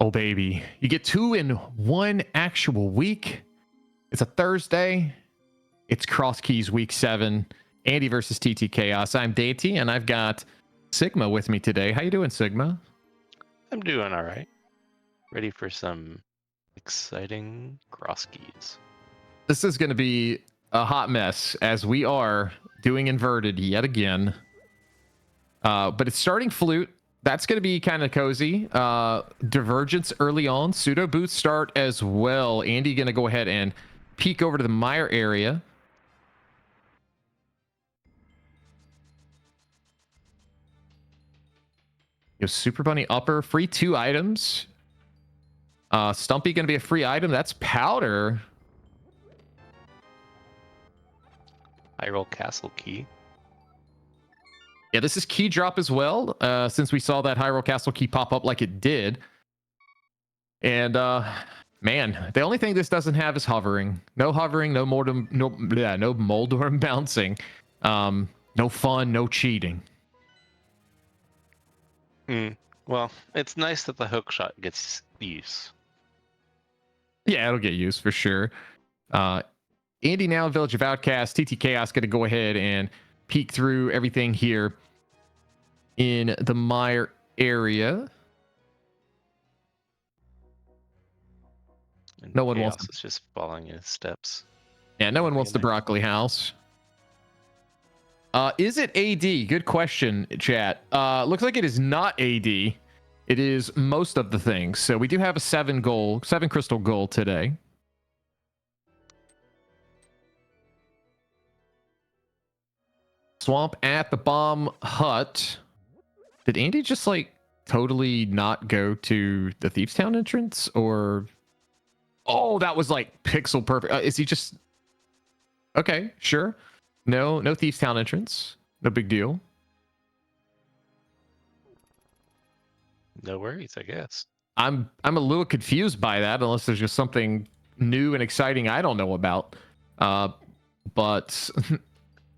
Oh, baby. You get 2 in 1 actual week. It's a Thursday. It's CrossKeys week 7. Andy versus TT Chaos. I'm Dainty, and I've got Sigma with me today. How you doing, Sigma? I'm doing all right. Ready for some exciting CrossKeys. This is going to be a hot mess, as we are doing inverted yet again. But it's starting flute. That's going to be kind of cozy. Divergence early on. Pseudo boots start as well. Andy going to go ahead and peek over to the mire area. You have Super Bunny upper, free 2 items. Stumpy going to be a free item. That's powder. I roll castle key. Yeah, this is key drop as well, since we saw that Hyrule Castle key pop up like it did. And man, the only thing this doesn't have is hovering. No hovering, no Moldorm, no Moldorm bouncing. No fun, no cheating. Well, it's nice that the hook shot gets use. Yeah, it'll get used for sure. Andy now, Village of Outcasts. TT Chaos going to go ahead and peek through everything here in the mire area. And No one Chaos wants to, is just following his steps. yeah, no one wants the broccoli house. Is it AD? Good question, chat. Looks like it is not AD. It is most of the things. So we do have a 7 crystal goal today. Swamp at the bomb hut. Did Andy just like totally not go to the Thieves Town entrance, or? Oh, that was like pixel perfect. Is he just? Okay, sure. No Thieves Town entrance. No big deal. No worries, I guess. I'm a little confused by that, unless there's just something new and exciting I don't know about. But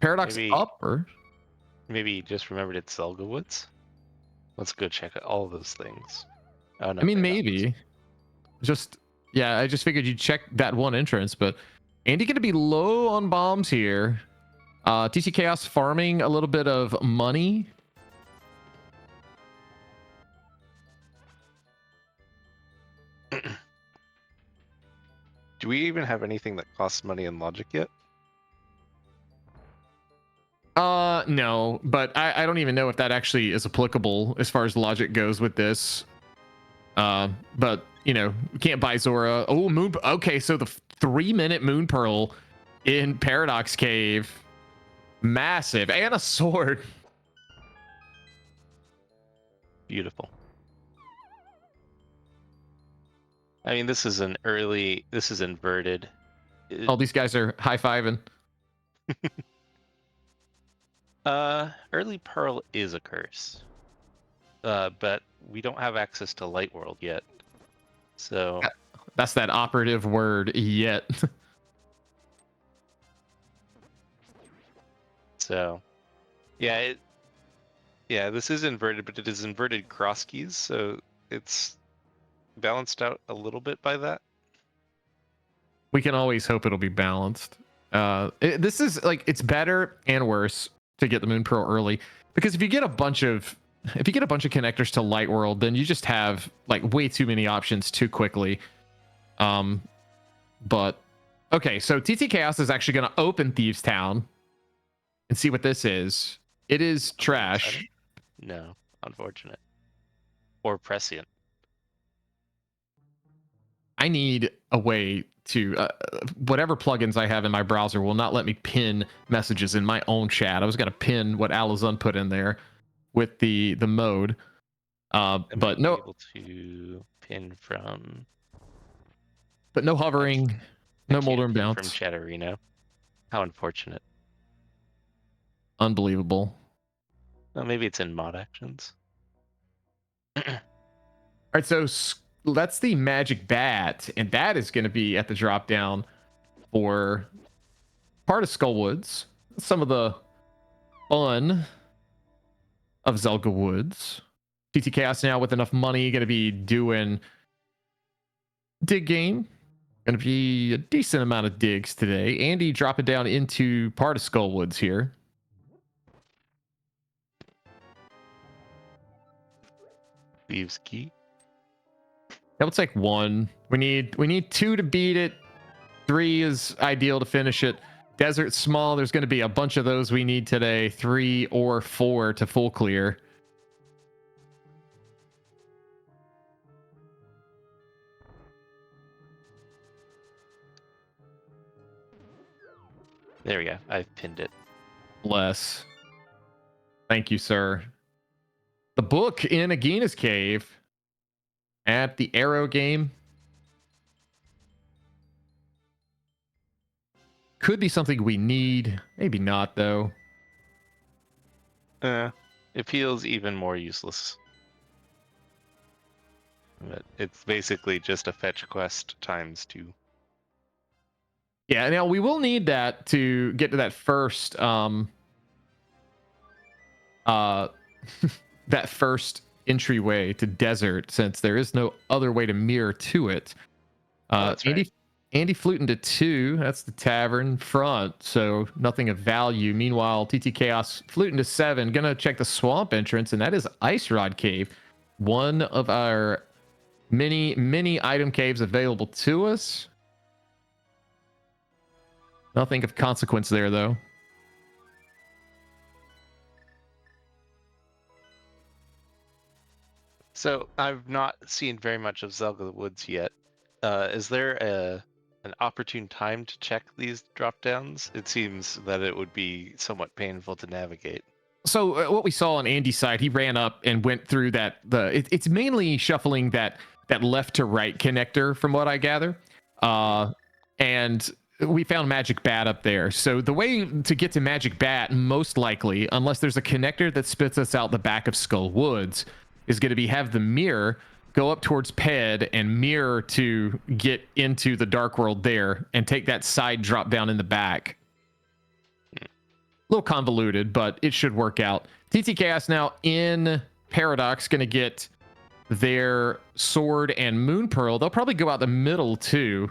Paradox up, or maybe he just remembered it's zelgawoods. Let's go check out all of those things. Oh, no, I mean, maybe. Yeah, I just figured you'd check that one entrance, but Andy gonna be low on bombs here. TC Chaos farming a little bit of money. Do we even have anything that costs money in logic yet? No, but I don't even know if that actually is applicable as far as logic goes with this. But you know, we can't buy Zora. Oh, moon. Okay, so the 3-minute moon pearl in Paradox Cave, massive, and a sword. Beautiful. I mean, this is inverted. All these guys are high-fiving. Early Pearl is a curse. But we don't have access to Light World yet. So that's that operative word, yet. So yeah, this is inverted, but it is inverted CrossKeys, so it's balanced out a little bit by that. We can always hope it'll be balanced. This is like, it's better and worse to get the Moon Pearl early, because if you get a bunch of connectors to Light World, then you just have like way too many options too quickly. But okay, so TT Chaos is actually going to open Thieves Town and see what this is. It is trash. No, unfortunate. Or prescient. I need a way to whatever plugins I have in my browser will not let me pin messages in my own chat. I was going to pin what Alizun put in there with the mode, but no, able to pin from, but no hovering, no Moldorm bounce from Chatterino. How unfortunate. Unbelievable. Well, maybe it's in mod actions. All right, so that's the magic bat, and that is going to be at the drop down for part of Skullwoods. Some of the fun of zelgawoods. TT Chaos now with enough money going to be doing dig game. Going to be a decent amount of digs today. Andy dropping down into part of Skullwoods here. Thieves Key. That would take 1. We need 2 to beat it. 3 is ideal to finish it. Desert small. There's going to be a bunch of those we need today. 3 or 4 to full clear. There we go. I've pinned it. Bless. Thank you, sir. The book in Agina's Cave at the Arrow game. Could be something we need. Maybe not, though. It feels even more useless. But it's basically just a fetch quest times 2. Yeah, now we will need that to get to that first that first entryway to desert, since there is no other way to mirror to it. That's right. Andy fluting to 2. That's the tavern front, so nothing of value. Meanwhile, TT Chaos fluting to 7. Gonna check the swamp entrance, and that is Ice Rod Cave, one of our many item caves available to us. Nothing of consequence there, though. So I've not seen very much of Zelgawoods yet. Is there an opportune time to check these dropdowns? It seems that it would be somewhat painful to navigate. So what we saw on Andy's side, he ran up and went through that. It's mainly shuffling that left to right connector, from what I gather. And we found Magic Bat up there. So the way to get to Magic Bat, most likely, unless there's a connector that spits us out the back of Skull Woods, is going to be have the mirror go up towards Ped and mirror to get into the Dark World there and take that side drop down in the back. A little convoluted, but it should work out. TT Chaos now in Paradox, going to get their sword and Moon Pearl. They'll probably go out the middle too.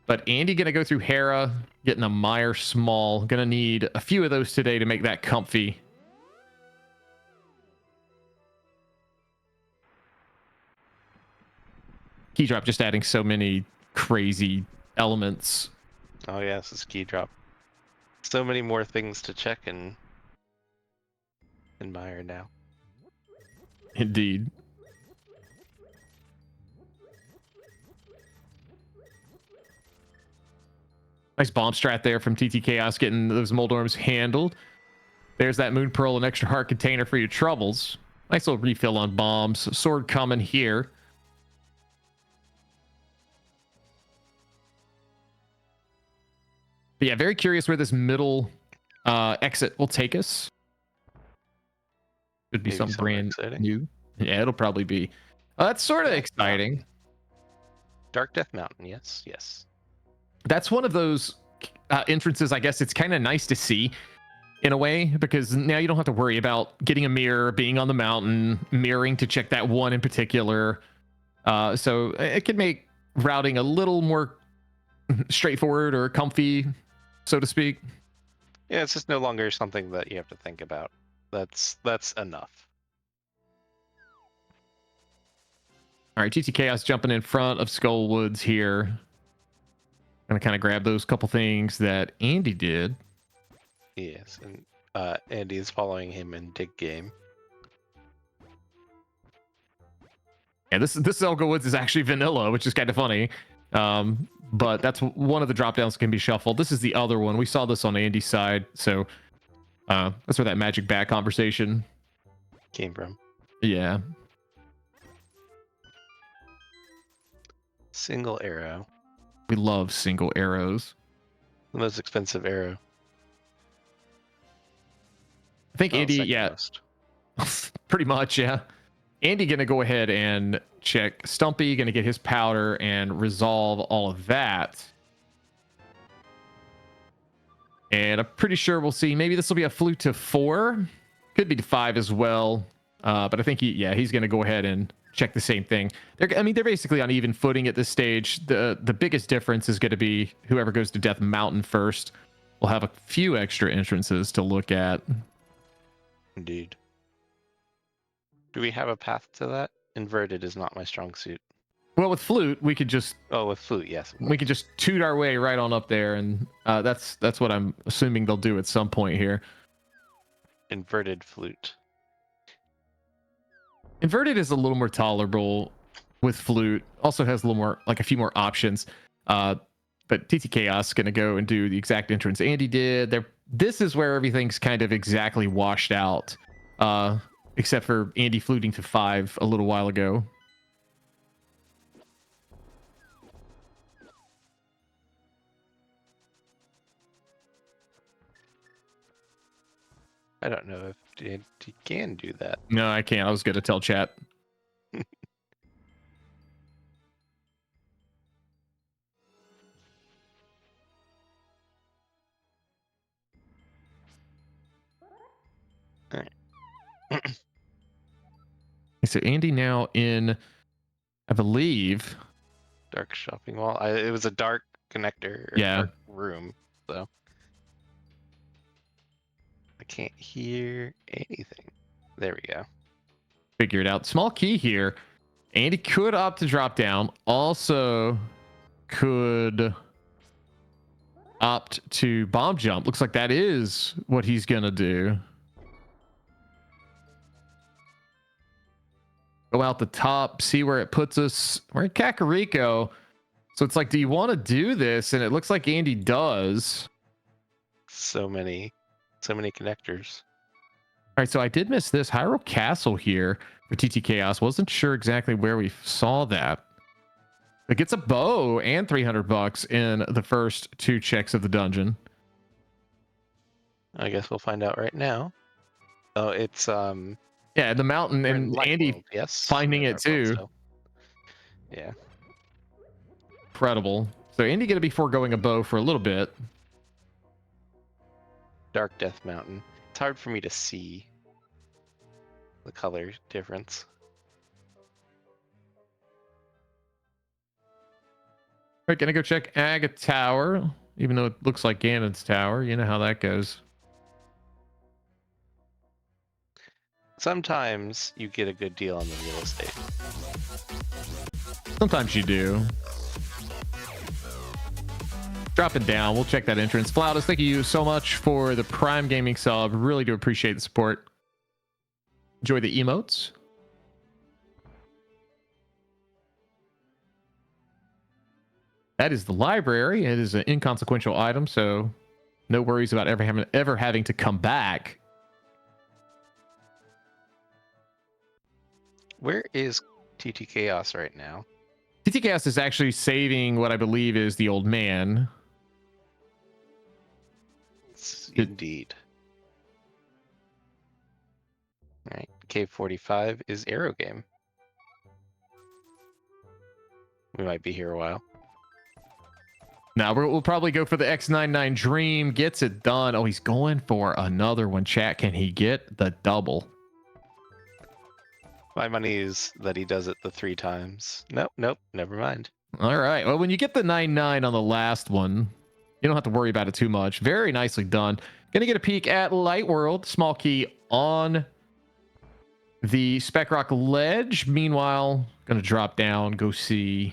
But Andy going to go through Hera, getting a Mire Small. Going to need a few of those today to make that comfy. Key drop just adding so many crazy elements. Oh yeah, this is key drop. So many more things to check and admire now. Indeed. Nice bomb strat there from TT Chaos, getting those Moldorms handled. There's that Moon Pearl, an extra heart container for your troubles. Nice little refill on bombs. Sword coming here. But yeah, very curious where this middle exit will take us. Could be some brand exciting. new. Yeah, it'll probably be. That's sort of exciting. Dark Death Mountain, yes, yes. That's one of those entrances, I guess it's kind of nice to see in a way, because now you don't have to worry about getting a mirror, being on the mountain, mirroring to check that one in particular. So it can make routing a little more straightforward or comfy, so to speak. Yeah, it's just no longer something that you have to think about. That's enough. All right, GT Chaos jumping in front of Skull Woods here. Gonna kind of grab those couple things that Andy did. Yes, and Andy is following him in Dig Game. Yeah, this Zelgawoods is actually vanilla, which is kind of funny. But that's one of the drop downs can be shuffled. This is the other one. We saw this on Andy's side, so that's where that Magic Bat conversation Came from. Yeah. Single arrow. We love single arrows. The most expensive arrow. I think Oh, Andy, second yeah, most. pretty much, yeah. Andy gonna go ahead and check Stumpy, gonna get his powder and resolve all of that. And I'm pretty sure we'll see. Maybe this will be a flute to 4. Could be to 5 as well. But I think he's going to go ahead and check the same thing. They're basically on even footing at this stage. The biggest difference is going to be whoever goes to Death Mountain first will have a few extra entrances to look at. Indeed. Do we have a path to that? Inverted is not my strong suit. Well, with flute, we could just with flute, yes. We could just toot our way right on up there, and that's what I'm assuming they'll do at some point here. Inverted flute. Inverted is a little more tolerable with flute. Also has a little more, like a few more options. But TT Chaos is going to go and do the exact entrance Andy did. This is where everything's kind of exactly washed out, except for Andy fluting to 5 a little while ago. I don't know if he can do that. No, I can't. I was going to tell chat. All right. So Andy now in, I believe, Dark shopping mall. It was a dark connector. Dark room. So I can't hear anything. There we go. Figure it out. Small key here. Andy could opt to drop down. Also could opt to bomb jump. Looks like that is what he's gonna do. Go out the top, see where it puts us. We're in Kakariko. So it's like, do you want to do this? And it looks like Andy does. So many connectors. All right, so I did miss this. Hyrule Castle here for TT Chaos. Wasn't sure exactly where we saw that. It gets a bow and $300 in the first 2 checks of the dungeon. I guess we'll find out right now. Oh, it's yeah, the mountain, and Andy World, yes, finding it too. So. Yeah. Incredible. So Andy gonna be foregoing a bow for a little bit. Dark Death Mountain. It's hard for me to see the color difference. All right, gonna go check Aga Tower, even though it looks like Ganon's Tower. You know how that goes. Sometimes you get a good deal on the real estate. Sometimes you do. Dropping down, we'll check that entrance. Flautus, thank you so much for the Prime Gaming sub. Really do appreciate the support. Enjoy the emotes. That is the library. It is an inconsequential item, so no worries about ever having to come back. Where is TT Chaos right now? TT Chaos is actually saving what I believe is the old man. Indeed. All right, K45 is Arrow Game. We might be here a while. Now we'll probably go for the X99 Dream. Gets it done. Oh, he's going for another one. Chat, can he get the double? My money is that he does it the 3 times. Nope, never mind. All right. Well, when you get the 9-9 on the last one, you don't have to worry about it too much. Very nicely done. Gonna get a peek at Light World. Small key on the Spec Rock ledge. Meanwhile, gonna drop down, go see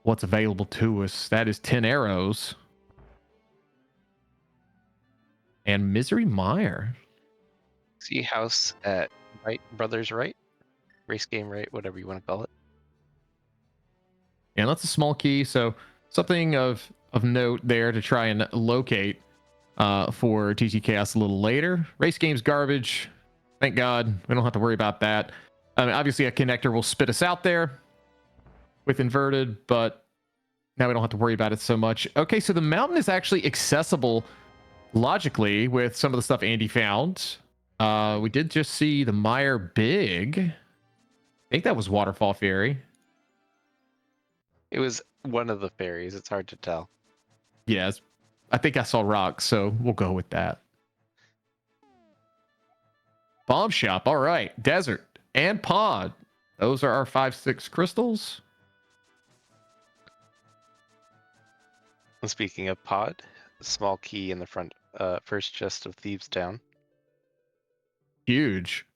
what's available to us. That is 10 arrows. And Misery Mire. See house at Wright Brothers Right? Race Game Right, whatever you want to call it. And that's a small key, so something of note there to try and locate for TT Chaos a little later. Race game's garbage. Thank God we don't have to worry about that. I mean, obviously a connector will spit us out there with inverted, but now we don't have to worry about it so much. Okay, so the mountain is actually accessible logically with some of the stuff Andy found. We did just see the Mire Big. I think that was Waterfall Fairy. It was one of the fairies. It's hard to tell. Yes, I think I saw rocks, so we'll go with that. Bomb shop. All right. Desert and pod. Those are our 5-6 crystals. And speaking of pod, small key in the front, first chest of Thieves Town. Huge.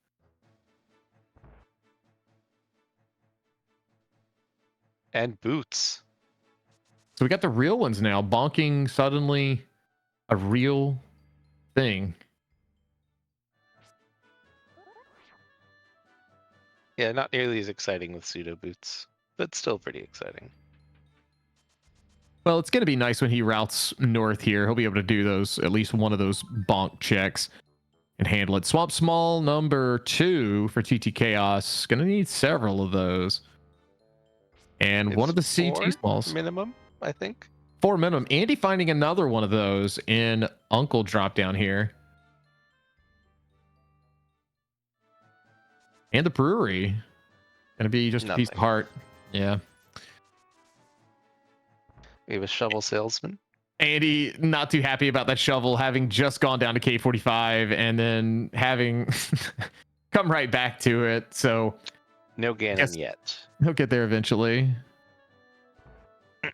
And boots. So we got the real ones now. Bonking suddenly a real thing. Yeah, not nearly as exciting with pseudo boots, but still pretty exciting. Well, it's going to be nice when he routes north here. He'll be able to do those, at least one of those bonk checks and handle it. Swamp Small number 2 for TT Chaos. Going to need several of those. And one of the CT Smalls. Minimum, I think. 4 minimum. Andy finding another one of those in Uncle drop down here. And the brewery. Going to be just a piece of heart. Yeah. We have a shovel salesman. Andy not too happy about that shovel, having just gone down to K45 and then having come right back to it. So no Ganon yet. He'll get there eventually. All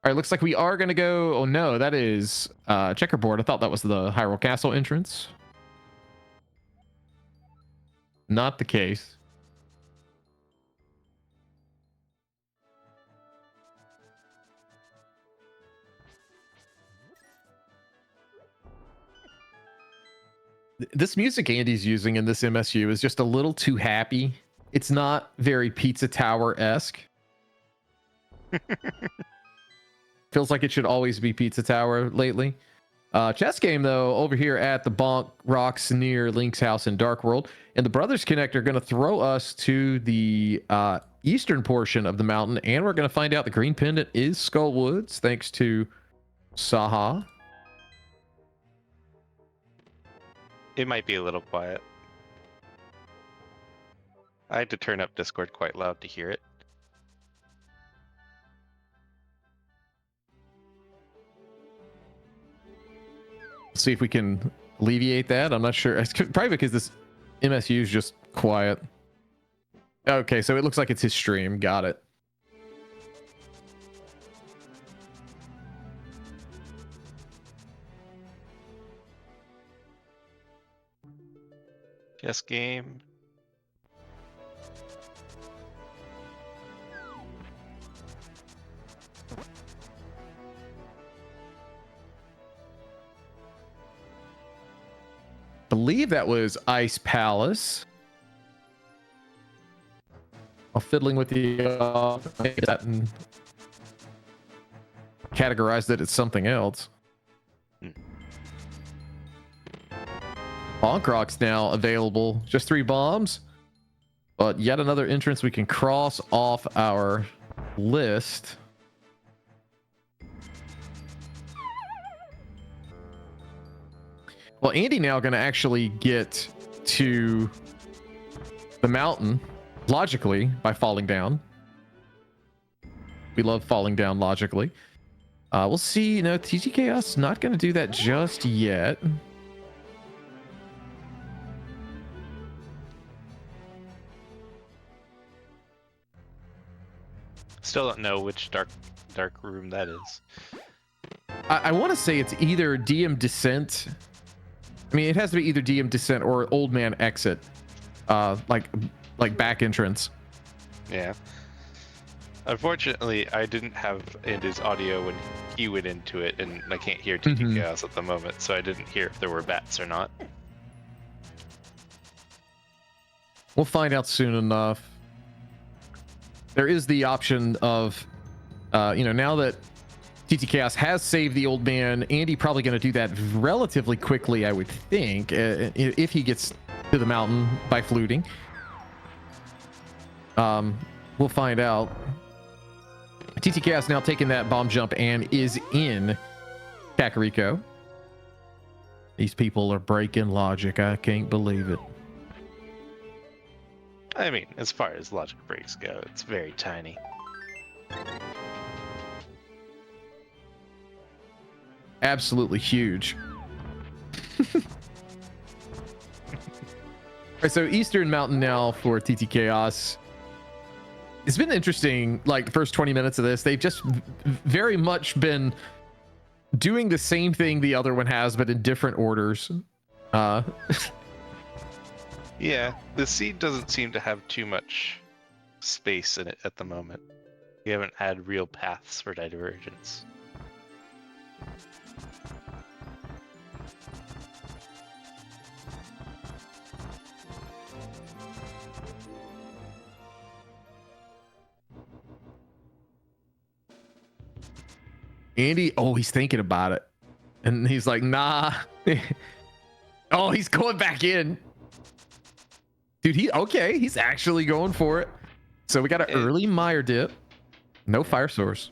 right, looks like we are going to go. Oh no, that is checkerboard. I thought that was the Hyrule Castle entrance. Not the case. This music Andy's using in this MSU is just a little too happy. It's not very Pizza Tower-esque. Feels like it should always be Pizza Tower lately. Chess game, though, over here at the Bonk Rocks near Link's house in Dark World. And the Brothers Connect are going to throw us to the eastern portion of the mountain. And we're going to find out the green pendant is Skullwoods, thanks to Saha. It might be a little quiet. I had to turn up Discord quite loud to hear it. See if we can alleviate that. I'm not sure. It's probably because this MSU is just quiet. Okay, so it looks like it's his stream. Got it. Chess game. Believe that was Ice Palace. While fiddling with the that and categorized it as something else. Bonk Rock's now available. Just 3 bombs, but yet another entrance we can cross off our list. Well, Andy now going to actually get to the mountain logically by falling down. We love falling down logically. We'll see. No, TG Chaos not going to do that just yet. Still don't know which dark room that is. I want to say it's either DM Descent. I mean, it has to be either DM Descent or Old Man Exit, like back entrance. Yeah. Unfortunately, I didn't have Andy's audio when he went into it, and I can't hear TT Chaos at the moment, so I didn't hear if there were bats or not. We'll find out soon enough. There is the option of, now that TT Chaos has saved the old man, Andy probably going to do that relatively quickly, I would think, if he gets to the mountain by fluting. We'll find out. TT Chaos now taking that bomb jump and is in Kakariko. These people are breaking logic. I can't believe it. I mean, as far as logic breaks go, it's very tiny. Absolutely huge. right, so Eastern Mountain now for TT Chaos. It's been interesting, like the first 20 minutes of this. They've just very much been doing the same thing the other one has, but in different orders. Yeah, the seed doesn't seem to have too much space in it at the moment. We haven't had real paths for divergence. Andy, oh, he's thinking about it. And he's like, nah. Oh, he's going back in. Dude, he's actually going for it. So we got an early Mire dip. No fire source.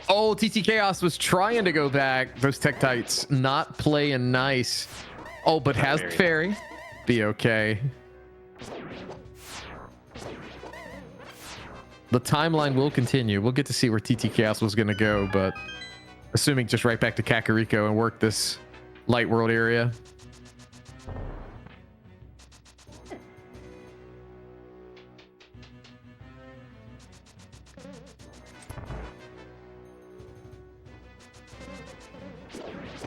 Oh, TT Chaos was trying to go back. Those Tektites not playing nice. Oh, but has the fairy. Be okay. The timeline will continue. We'll get to see where TT Chaos was going to go, but assuming just right back to Kakariko and work this light world area.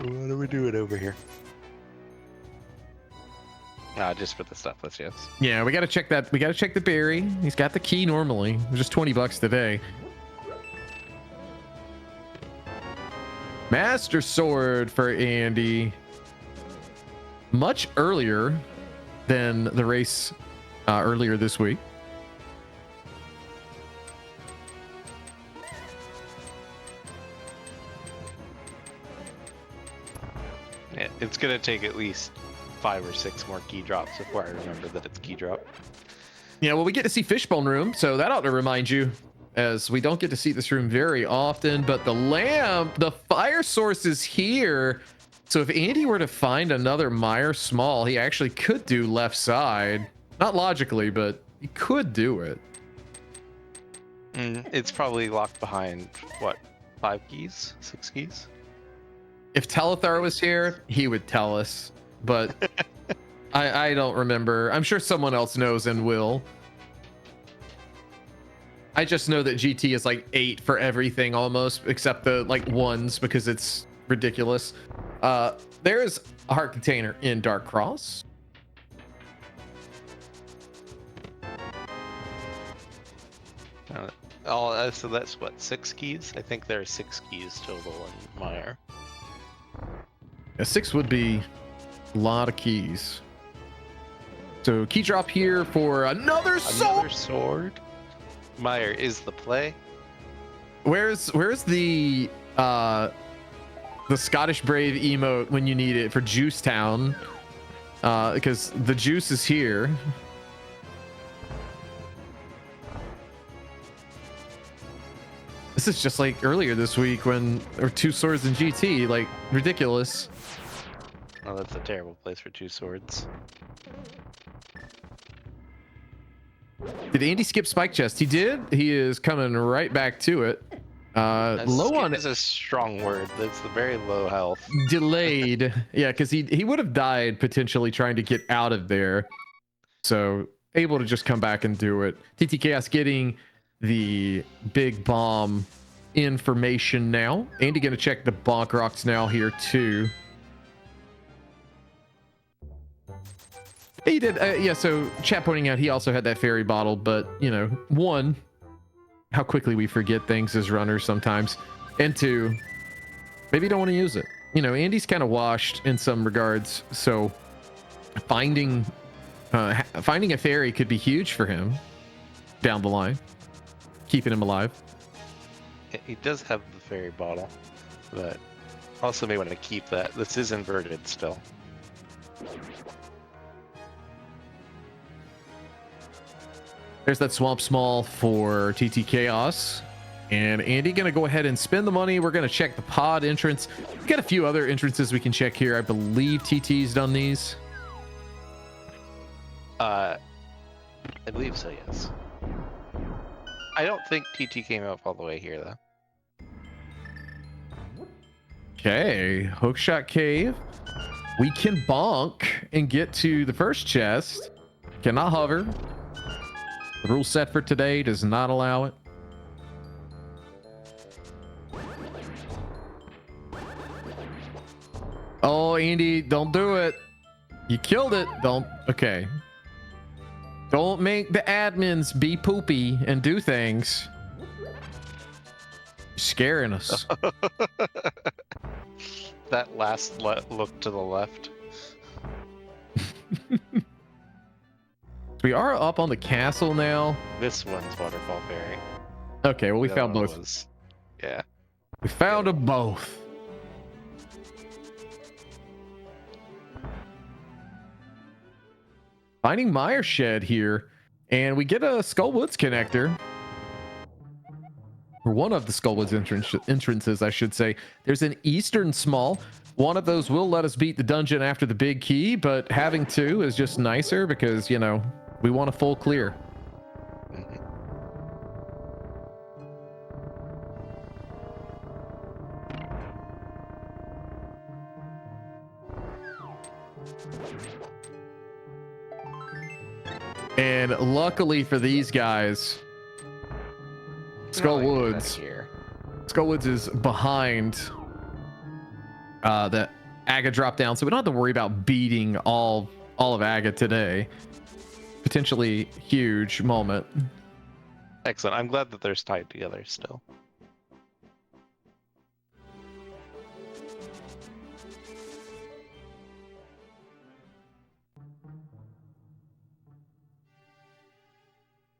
What are we doing over here? Just for the stuff. Let's yes. Yeah, we got to check that. We got to check the berry. He's got the key normally. It was just $20 today. Master Sword for Andy. Much earlier than the race earlier this week. Yeah, it's gonna take at least 5 or 6 more key drops before I remember that it's key drop. Yeah, well, we get to see Fishbone Room, so that ought to remind you, as we don't get to see this room very often, but the lamp, the fire source is here. So if Andy were to find another Mire Small, he actually could do left side. Not logically, but he could do it. It's probably locked behind, what, 5 keys? 6 keys? If Telethar was here, he would tell us, but I don't remember. I'm sure someone else knows and will. I just know that GT is like 8 for everything almost, except the like ones, because it's ridiculous. There's a heart container in Dark Cross. So that's what, 6 keys? I think there are 6 keys total in Mire. A 6 would be a lot of keys. So key drop here for another sword. Mire is the play. Where's the Scottish Brave emote when you need it for Juice Town? Because the juice is here. This is just like earlier this week when there were 2 swords in GT, like ridiculous. Oh, that's a terrible place for 2 swords. Did Andy skip Spike Chest? He did. He is coming right back to it. Low on it is a strong word. That's the very low health. Delayed. Yeah, because he would have died potentially trying to get out of there. So able to just come back and do it. TT Chaos getting the big bomb information now. Andy gonna check the bonk rocks now here too. He did, yeah, so chat pointing out he also had that fairy bottle, but, you know, 1, how quickly we forget things as runners sometimes, and 2, maybe you don't want to use it. You know, Andy's kind of washed in some regards, so finding a fairy could be huge for him down the line, keeping him alive. He does have the fairy bottle, but also may want to keep that. This is inverted still. There's that Swamp Small for TT Chaos. And Andy gonna go ahead and spend the money. We're gonna check the pod entrance. We got a few other entrances we can check here. I believe TT's done these. I believe so, yes. I don't think TT came up all the way here, though. Okay, Hookshot Cave. we can bonk and get to the first chest. Cannot hover. The rule set for today does not allow it. Oh, Andy, don't do it. You killed it. Don't. Okay. Don't make the admins be poopy and do things. You're scaring us. That last look to the left. We are up on the castle now. This one's waterfall fairy. Okay, well, we The found other one both. was- yeah. We found them both. Finding Meyer Shed here, and we get a Skullwoods connector. Or one of the Skullwoods entrances, I should say. There's an Eastern Small. One of those will let us beat the dungeon after the big key, but having two is just nicer because, you know, we want a full clear. Mhm. And luckily for these guys, Skullwoods. Here. Skullwoods is behind the Aga drop down, so we don't have to worry about beating all of Aga today. Potentially huge moment. Excellent. I'm glad that they're tied together still.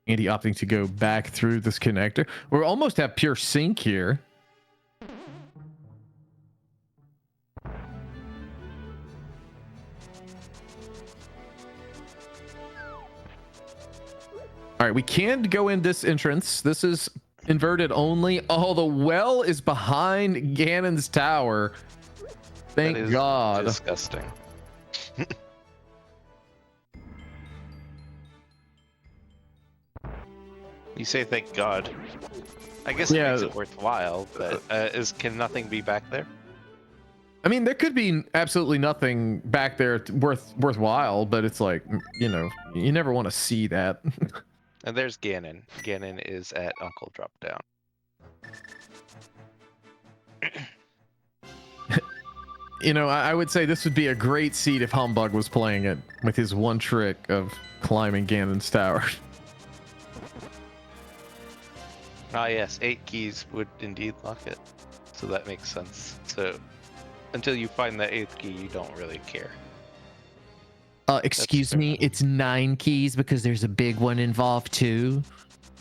Andy opting to go back through this connector. We almost have pure sync here. All right, we can go in this entrance. This is inverted only. Oh, the well is behind Ganon's tower. Thank That is God. Disgusting. You say thank God. I guess it Yeah. makes it worthwhile, but can nothing be back there? I mean, there could be absolutely nothing back there worthwhile, but it's like, you know, you never want to see that. And there's Ganon. Ganon is at Uncle Dropdown. You know, I would say this would be a great seat if Humbug was playing it with his one trick of climbing Ganon's tower. Ah, yes, 8 keys would indeed lock it. So that makes sense. So until you find that 8th key, you don't really care. Excuse fair me, enough. it's 9 keys because there's a big one involved too.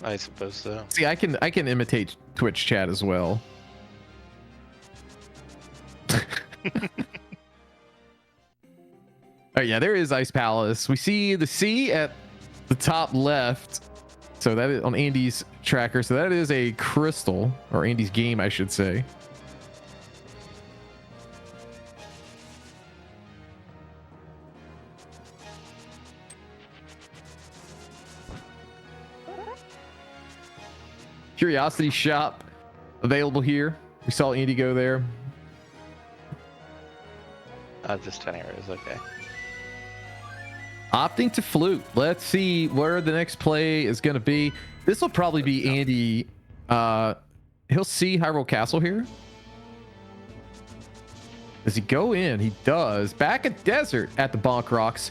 I suppose so. See, I can imitate Twitch chat as well. Oh yeah, there is Ice Palace. We see the sea at the top left. So that is on Andy's tracker. So that is a crystal, or Andy's game, I should say. Curiosity shop available here. We saw Andy go there. Just 10 arrows, okay. Opting to flute. Let's see where the next play is going to be. This will probably be Andy. He'll see Hyrule Castle here. Does he go in? He does. Back at Desert at the Bonk Rocks.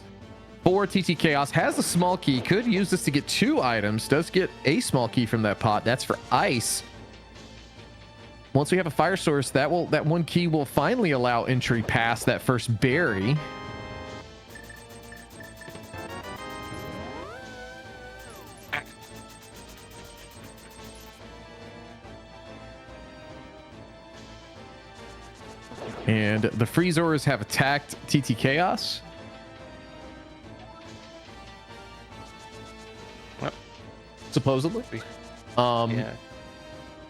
4 TT Chaos has a small key. Could use this to get 2 items. Does get a small key from that pot. That's for ice. Once we have a fire source, that one key will finally allow entry past that first berry. And the Freezors have attacked TT Chaos. Well, supposedly. yeah.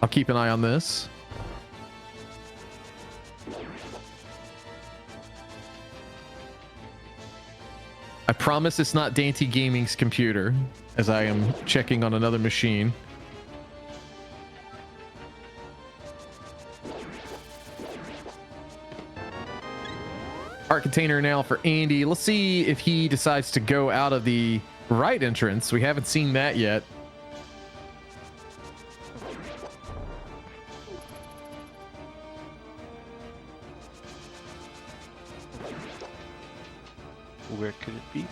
I'll keep an eye on this. I promise it's not Dainty Gaming's computer, as I am checking on another machine. Our cart container now for Andy. Let's see if he decides to go out of the right entrance. We haven't seen that yet. Where could it be?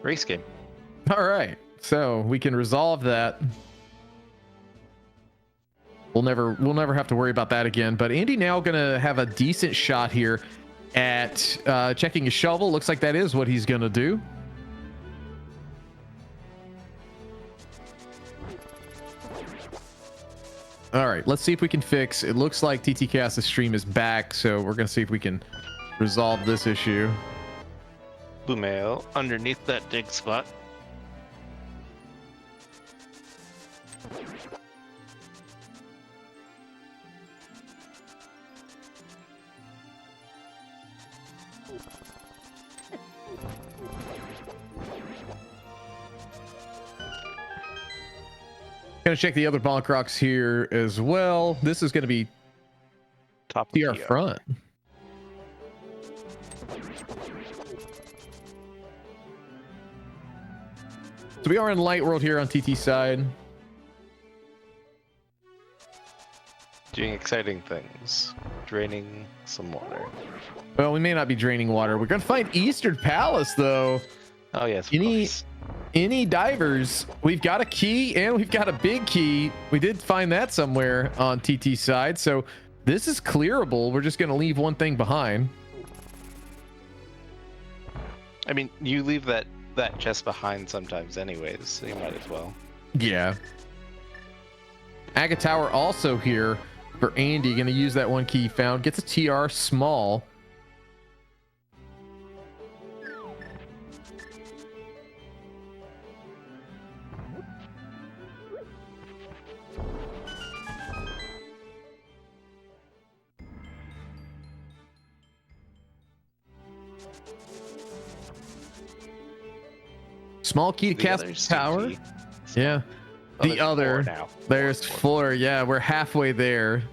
Race game. All right, so we can resolve that. We'll never have to worry about that again. But Andy now gonna have a decent shot here at checking his shovel. Looks like that is what he's gonna do. All right, let's see if we can fix. It looks like TT-Cast's stream is back, so we're gonna see if we can resolve this issue. Blue mail underneath that dig spot. Gonna check the other bonk rocks here as well. This is gonna be Top TR of front. So we are in light world here on TT side. Doing exciting things. Draining some water. Well, we may not be draining water. We're gonna find Eastern Palace though. Oh yes, of course. Any divers? We've got a key and we've got a big key. We did find that somewhere on TT side, so this is clearable. We're just gonna leave one thing behind. I mean, you leave that chest behind sometimes anyways, so you might as well. Yeah. Agate Tower also here for Andy. Gonna use that one key he found. Gets a TR small. Small key to cast tower. Yeah. The other. There's 4. Yeah, we're halfway there.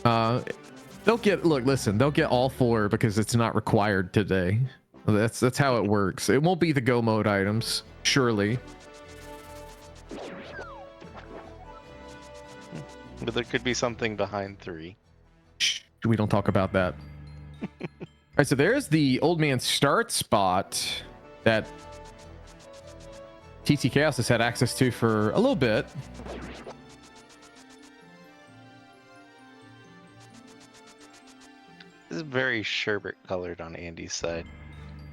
They'll get they'll get all 4 because it's not required today. That's how it works. It won't be the go mode items, surely. But there could be something behind 3. Shh, we don't talk about that. All right, so there's the old man start spot that TT Chaos has had access to for a little bit. This is very sherbet colored on Andy's side.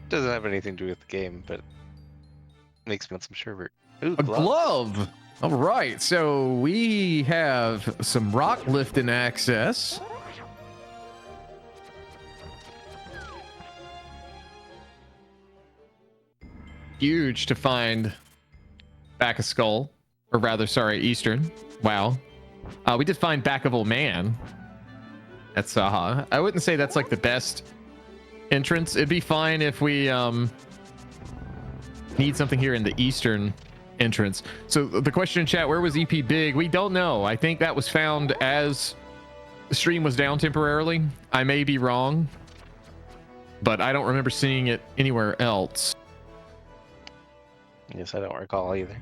Doesn't have anything to do with the game, but makes me want some sherbet. Ooh, A glove. All right, so we have some rock lifting access. Huge to find back of skull, or rather, sorry, Eastern. Wow. We did find back of old man. That's I wouldn't say that's like the best entrance. It'd be fine if we need something here in the Eastern entrance. So the question in chat, where was EP Big? We don't know. I think that was found as the stream was down temporarily. I may be wrong, but I don't remember seeing it anywhere else. Yes, I don't recall either.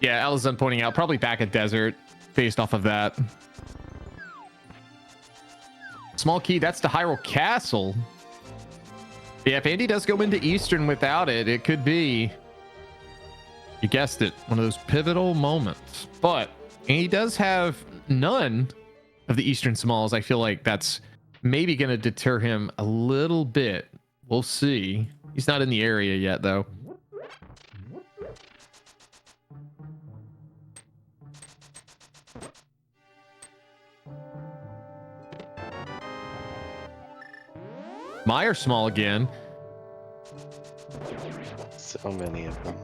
Yeah, Alizon pointing out probably back at desert based off of that. Small key, that's to Hyrule Castle. Yeah, if Andy does go into Eastern without it, it could be, you guessed it, one of those pivotal moments. But Andy does have none of the Eastern smalls. I feel like that's maybe going to deter him a little bit. We'll see. He's not in the area yet, though. Meyer small again. So many of them.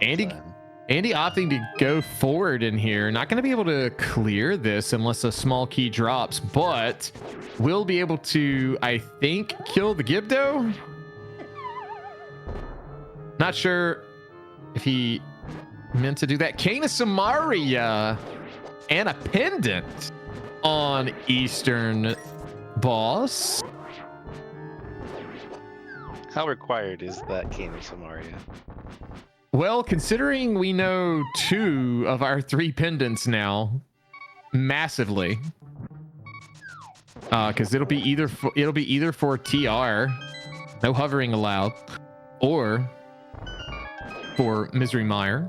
Andy opting to go forward in here. Not going to be able to clear this unless a small key drops, but will be able to, I think, kill the Gibdo. Not sure. if he meant to do that. Kana Samaria and a pendant on Eastern Boss. How required is that Kana Samaria? Well, considering we know 2 of our 3 pendants now, massively. Because it'll be either for TR, no hovering allowed, or for Misery Mire.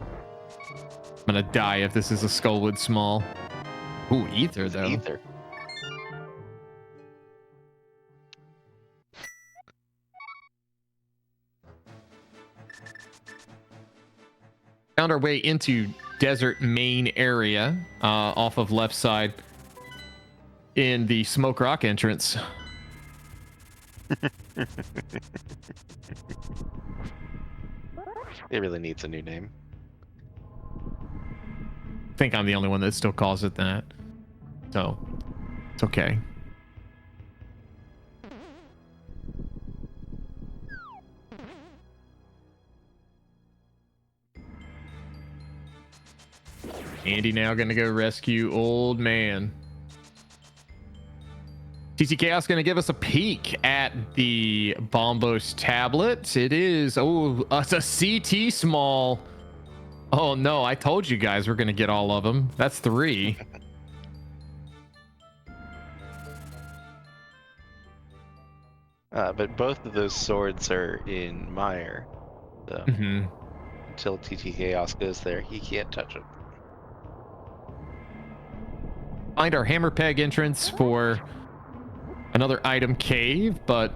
I'm gonna die if this is a Skullwood Small. Ooh, Ether though. Ether. Found our way into desert main area, off of left side in the Smoke Rock entrance. It really needs a new name. I think I'm the only one that still calls it that, so it's okay. Andy now gonna go rescue old man. TC Chaos gonna give us a peek at the Bombos tablet. It is, oh, it's a CT small. Oh no, I told you guys we're gonna get all of them. That's 3. But both of those swords are in Mire, so until TT Chaos goes there, he can't touch them. Find our hammer peg entrance for another item cave, but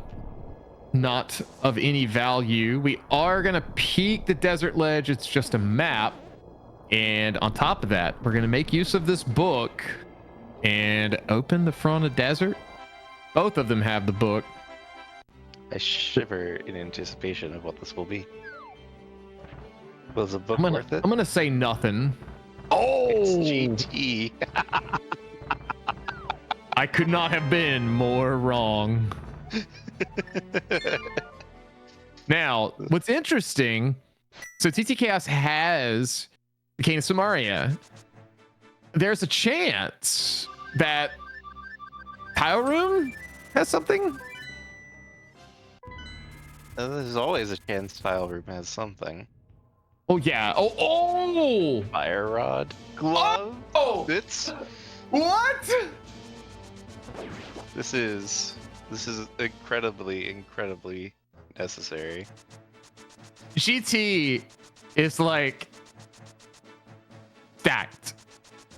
not of any value. We are gonna peek the desert ledge. It's just a map, and on top of that, we're gonna make use of this book and open the front of desert. Both of them have the book. I shiver in anticipation of what this will be. Was the book worth it? I'm gonna say nothing. Oh, it's GT. I could not have been more wrong. Now, what's interesting, so TT Chaos has the Kana Samaria. There's a chance that Tile Room has something. There's always a chance Tile Room has something. Oh yeah. Oh. Fire Rod. Glove. Oh. Bits. What? This is incredibly necessary. GT is like stacked.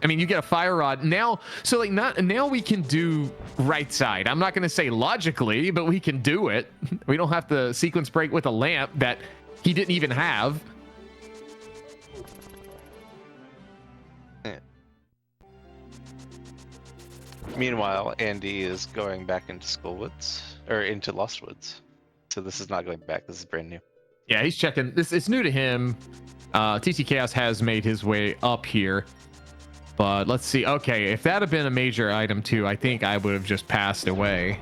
I mean, you get a fire rod now, so like now we can do right side. I'm not going to say logically, but we can do it. We don't have to sequence break with a lamp that he didn't even have. Yeah. Meanwhile, Andy is going back into Skullwoods or into Lostwoods. So this is not going back. This is brand new. Yeah, he's checking. This it's new to him. TT Chaos has made his way up here. But let's see. Okay, if that had been a major item too, I think I would have just passed away.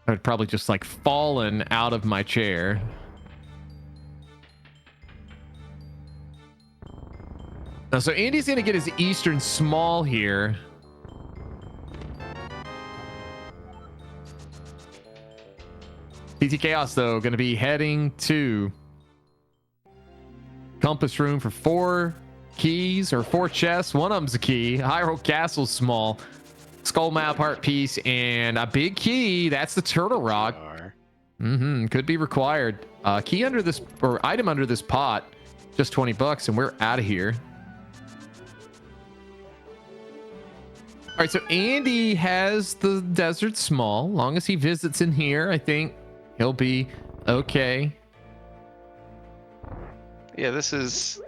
I'd probably just like fallen out of my chair. Now, so Andy's gonna get his Eastern Small here. TT Chaos though gonna be heading to Compass Room for 4 keys or 4 chests. One of them's a key. Hyrule Castle Small, Skull Map Heart Piece, and a big key. That's the Turtle Rock. Could be required. Key under this, or item under this pot, just $20, and we're out of here. All right, so Andy has the Desert Small. Long as he visits in here, I think he'll be okay. Yeah, this is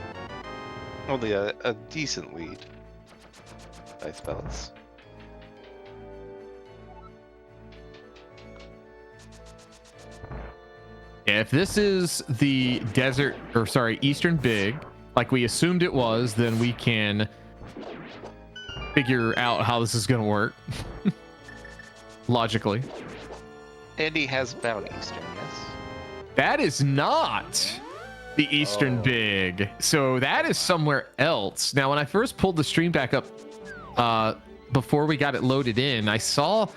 only a decent lead by spells. Yeah, if this is the desert, or sorry, Eastern Big, like we assumed it was, then we can figure out how this is going to work. logically. Andy has found Eastern, yes? That is not the Eastern Oh. Big. So that is somewhere else. Now, when I first pulled the stream back up before we got it loaded in, I saw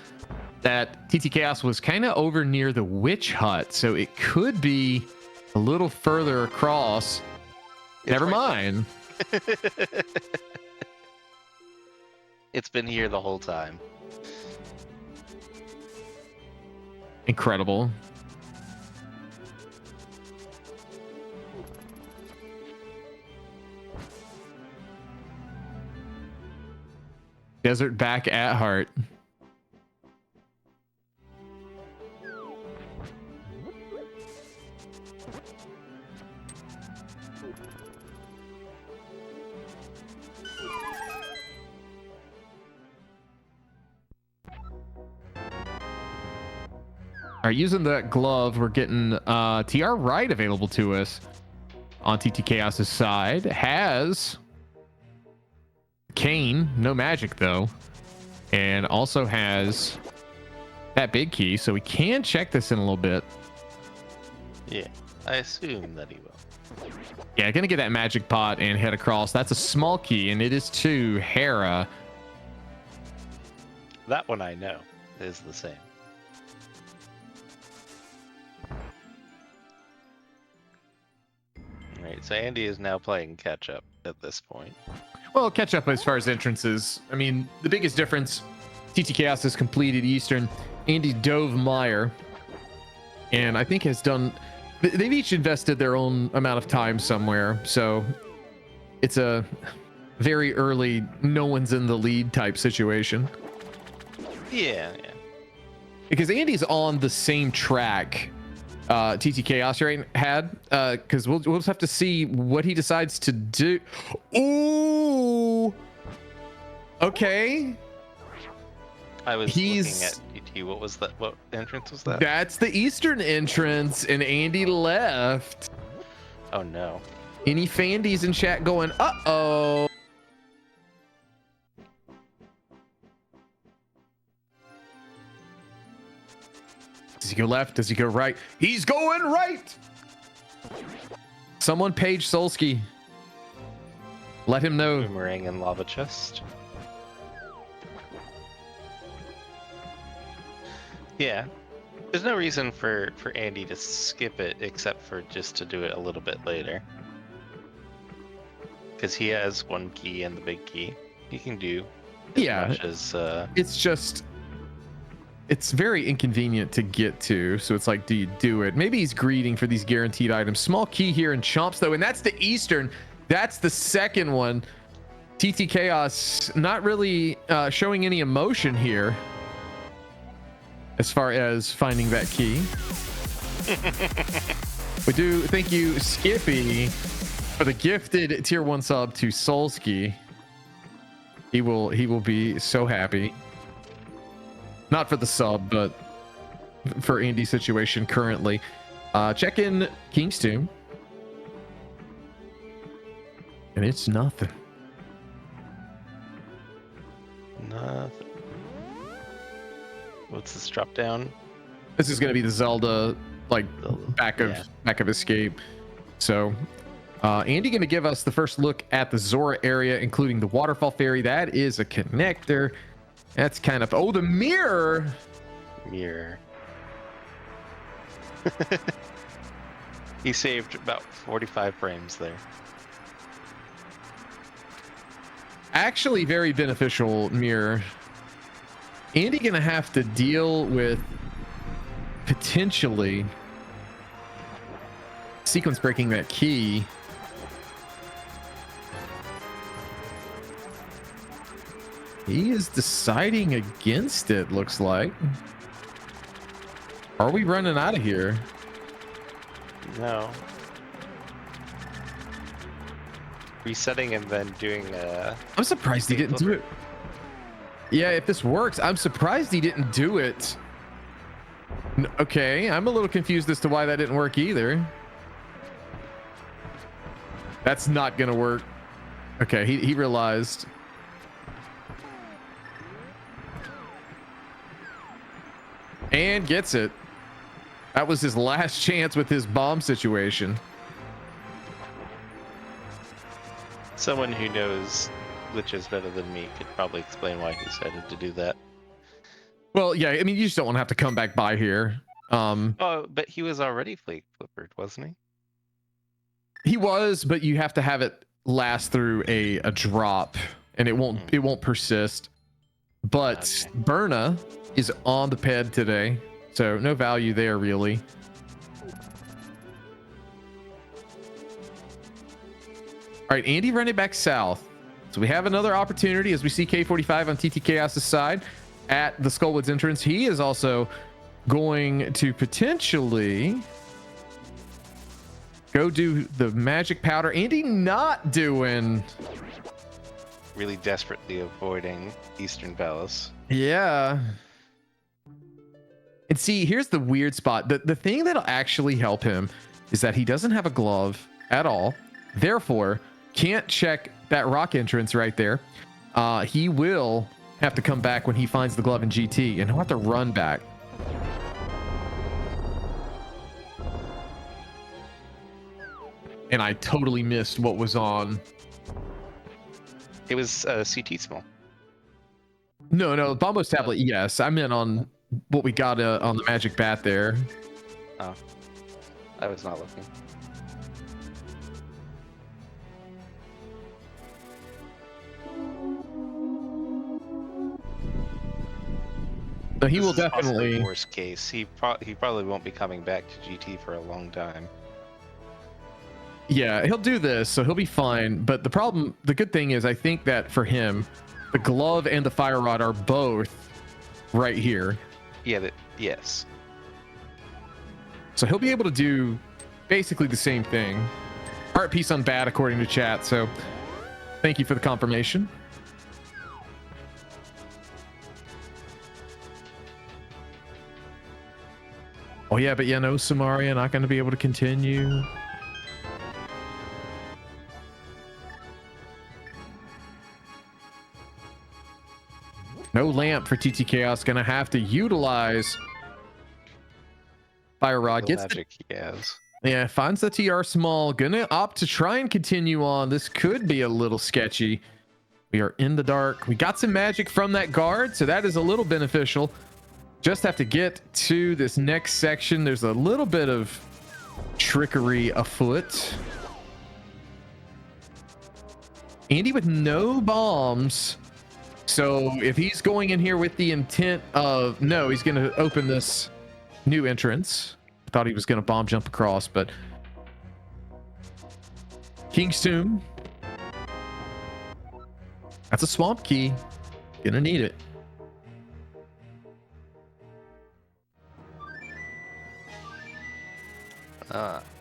that daaanty-cast was kind of over near the witch hut. So it could be a little further across. Never mind. It's been here the whole time. Incredible. Desert back at heart. All right, using that glove, we're getting TR Right available to us on TT Chaos's side. Has Kane, no magic though, and also has that big key, so we can check this in a little bit. Yeah, I assume that he will. Yeah, gonna get that magic pot and head across. That's a small key, and it is to Hera. That one I know is the same. Right, so Andy is now playing catch up at this point. Well, catch up as far as entrances. I mean, the biggest difference, TT Chaos has completed Eastern. Andy dove Meyer, and I think has done. They've each invested their own amount of time somewhere, so it's a very early, no one's in the lead type situation. Yeah. Because Andy's on the same track TT Chaos had, because we'll just have to see what he decides to do. Ooh, okay. I was looking at DT. What was that? What entrance was that? That's the Eastern entrance, and Andy left. Oh no. Any Fandies in chat going, uh-oh. Does he go left? Does he go right? He's going right. Someone page Solsky. Let him know. Boomerang and lava chest. Yeah. There's no reason for Andy to skip it except for just to do it a little bit later. Because he has one key and the big key. He can do as much as it's just it's very inconvenient to get to, so it's like, do you do it? Maybe he's greeting for these guaranteed items. Small key here in Chomps though, and that's the Eastern. That's the second one. TT Chaos not really showing any emotion here as far as finding that key. We do thank you, Skippy, for the gifted tier 1 sub to Solsky. He will be so happy. Not for the sub, but for Andy's situation currently. Check in King's Tomb. And it's nothing. nothing. What's this drop down? This is gonna be the Zelda, like back of escape. So Andy gonna give us the first look at the Zora area, including the waterfall ferry. That is a connector. That's kind of the mirror. He saved about 45 frames there. Actually very beneficial mirror. Andy gonna have to deal with potentially sequence breaking that key. He is deciding against it, looks like. Are we running out of here? No. Resetting and then doing I'm surprised he didn't do it. Yeah, if this works, I'm surprised he didn't do it. Okay, I'm a little confused as to why that didn't work either. That's not gonna work. Okay, he realized. and gets it. That was his last chance with his bomb situation. Someone who knows glitches better than me could probably explain why he decided to do that. Well, yeah, I mean, you just don't want to have to come back by here. Oh, but he was already flake flippered, wasn't he? He was, but you have to have it last through a drop, and it won't persist. But Okay. Berna is on the ped today, so no value there really. All right, Andy running back south. So we have another opportunity as we see K45 on TT Chaos's side at the Skullwoods entrance. He is also going to potentially go do the magic powder. Andy not doing. Really desperately avoiding Eastern Palace. Yeah. And see, here's the weird spot. The thing that'll actually help him is that he doesn't have a glove at all. Therefore, can't check that rock entrance right there. He will have to come back when he finds the glove in GT, and he'll have to run back. And I totally missed what was on. It was CT small. No, Bombo's tablet, yes. I meant on what we got on the magic bat there. Oh, I was not looking. So he will This is possibly definitely. worst case. He probably won't be coming back to GT for a long time. Yeah, he'll do this, so he'll be fine. But the good thing is, I think that for him, the glove and the fire rod are both right here. Yeah, yes. So he'll be able to do basically the same thing. Art piece on bad, according to chat. So thank you for the confirmation. Oh yeah, but yeah, no, Samaria not going to be able to continue. No lamp for TT Chaos. Gonna have to utilize Fire Rod. The Gets magic he has. yeah, finds the TR small. Gonna opt to try and continue on. This could be a little sketchy. We are in the dark. We got some magic from that guard, so that is a little beneficial. Just have to get to this next section. There's a little bit of trickery afoot. Andy with no bombs. So if he's going in here with the intent of, no, he's going to open this new entrance. I thought he was going to bomb jump across, but King's Tomb. That's a swamp key. Gonna need it.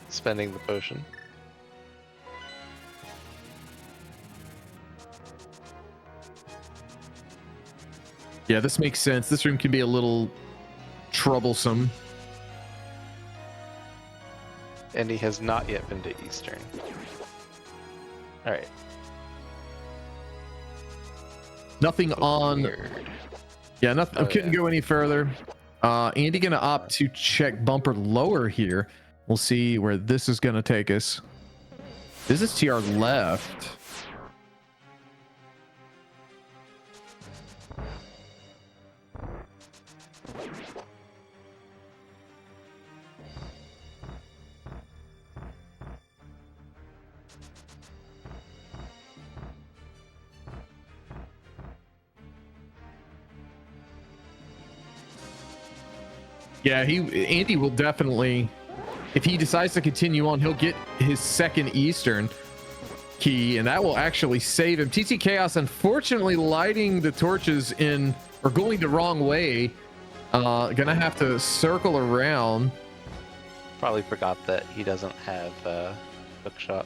Spending the potion. Yeah, this makes sense. This room can be a little troublesome. And he has not yet been to Eastern. Alright. Nothing on. Weird. Yeah, nothing. Oh, Couldn't yeah. go any further. Andy gonna opt to check bumper lower here. We'll see where this is gonna take us. This is TR left. Yeah, Andy will definitely, if he decides to continue on, he'll get his second Eastern key, and that will actually save him. TT Chaos, unfortunately, lighting the torches in, or going the wrong way. Gonna have to circle around. Probably forgot that he doesn't have hookshot.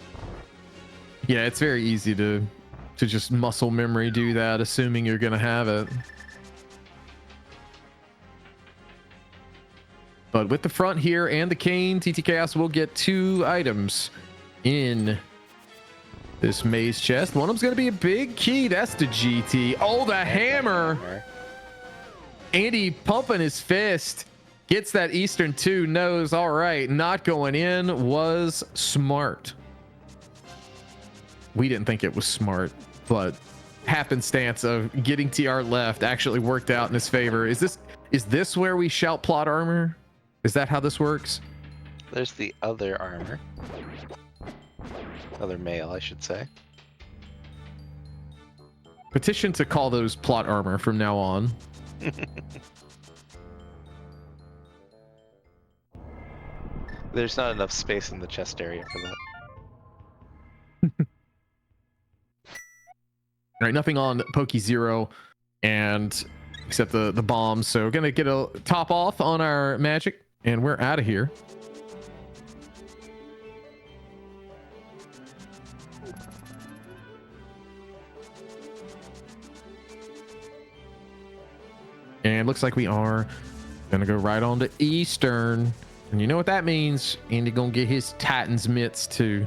Yeah, it's very easy to just muscle memory do that, assuming you're gonna have it. But with the front here and the cane, TT Chaos will get 2 items in this maze chest. One of them's going to be a big key. That's the GT. Oh, the hammer. Andy pumping his fist. Gets that Eastern 2, knows, all right, not going in was smart. We didn't think it was smart, but happenstance of getting TR left actually worked out in his favor. Is this where we shout plot armor? Is that how this works? There's the other armor. Other male, I should say. Petition to call those plot armor from now on. There's not enough space in the chest area for that. All right, nothing on Pokey Zero, and except the bombs. So we're gonna get a top off on our magic, and we're out of here. And looks like we are gonna go right on to Eastern, and you know what that means. Andy gonna get his Titan's mitts too.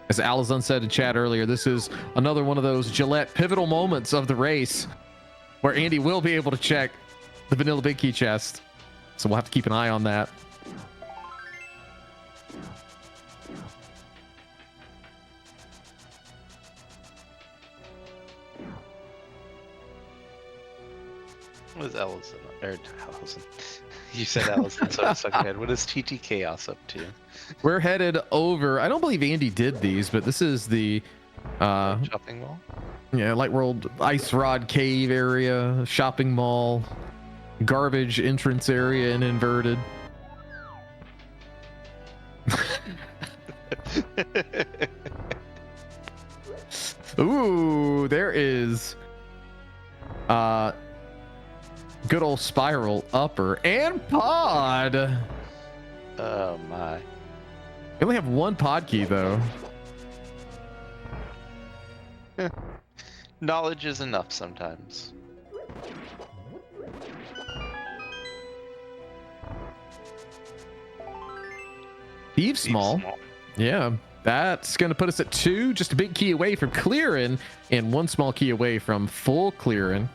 As Alizon said in chat earlier, this is another one of those Gillette pivotal moments of the race where Andy will be able to check the vanilla big key chest. So we'll have to keep an eye on that. What is Allison? Or Allison. You said Allison, so I was stuck ahead. What is TT Chaos up to? We're headed over. I don't believe Andy did these, but this is the Shopping mall? yeah, Light World Ice Rod Cave area, shopping mall, garbage entrance area and inverted. Ooh, there is good old spiral upper and pod. Oh my. We only have one pod key though. Knowledge is enough sometimes. Thieves small. Yeah, that's gonna put us at 2, just a big key away from clearing, and 1 small key away from full clearing.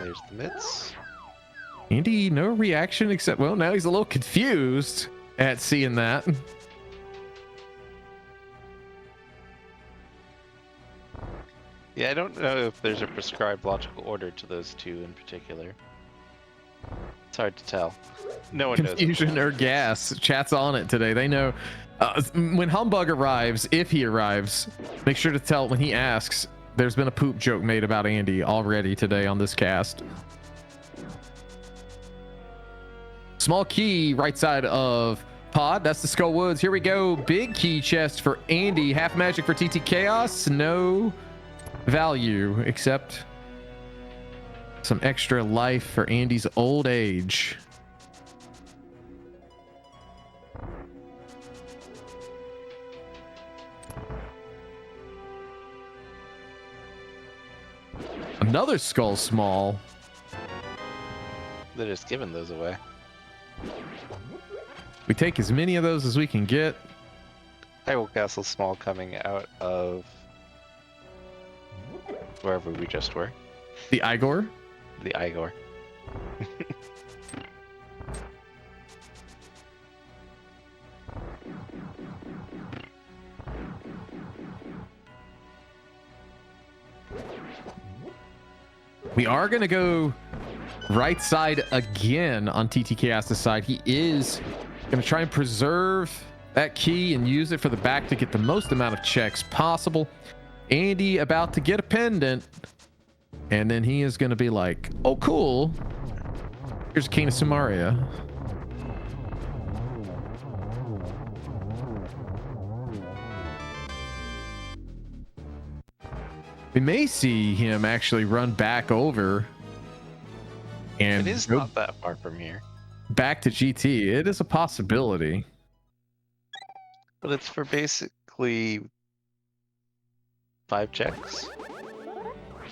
There's the mitts. Andy, no reaction except, well, now he's a little confused at seeing that. Yeah, I don't know if there's a prescribed logical order to those two in particular. It's hard to tell. No one knows. Confusion or gas. Chat's on it today. They know. When Humbug arrives, if he arrives, make sure to tell when he asks. There's been a poop joke made about Andy already today on this cast. Small key right side of pod. That's the Skull Woods. Here we go. Big key chest for Andy. Half magic for TT Chaos. No value except some extra life for Andy's old age. Another skull small. They're just giving those away. We take as many of those as we can get. Hyrule Castle small coming out of wherever we just were. The Igor. The Igor. We are going to go right side again on TT Chaos' side. He is going to try and preserve that key and use it for the back to get the most amount of checks possible. Andy about to get a pendant. And then he is going to be like, oh, cool. Here's a Cane of Samaria. We may see him actually run back over and it is not that far from here. Back to GT. It is a possibility. But it's for basically 5 checks.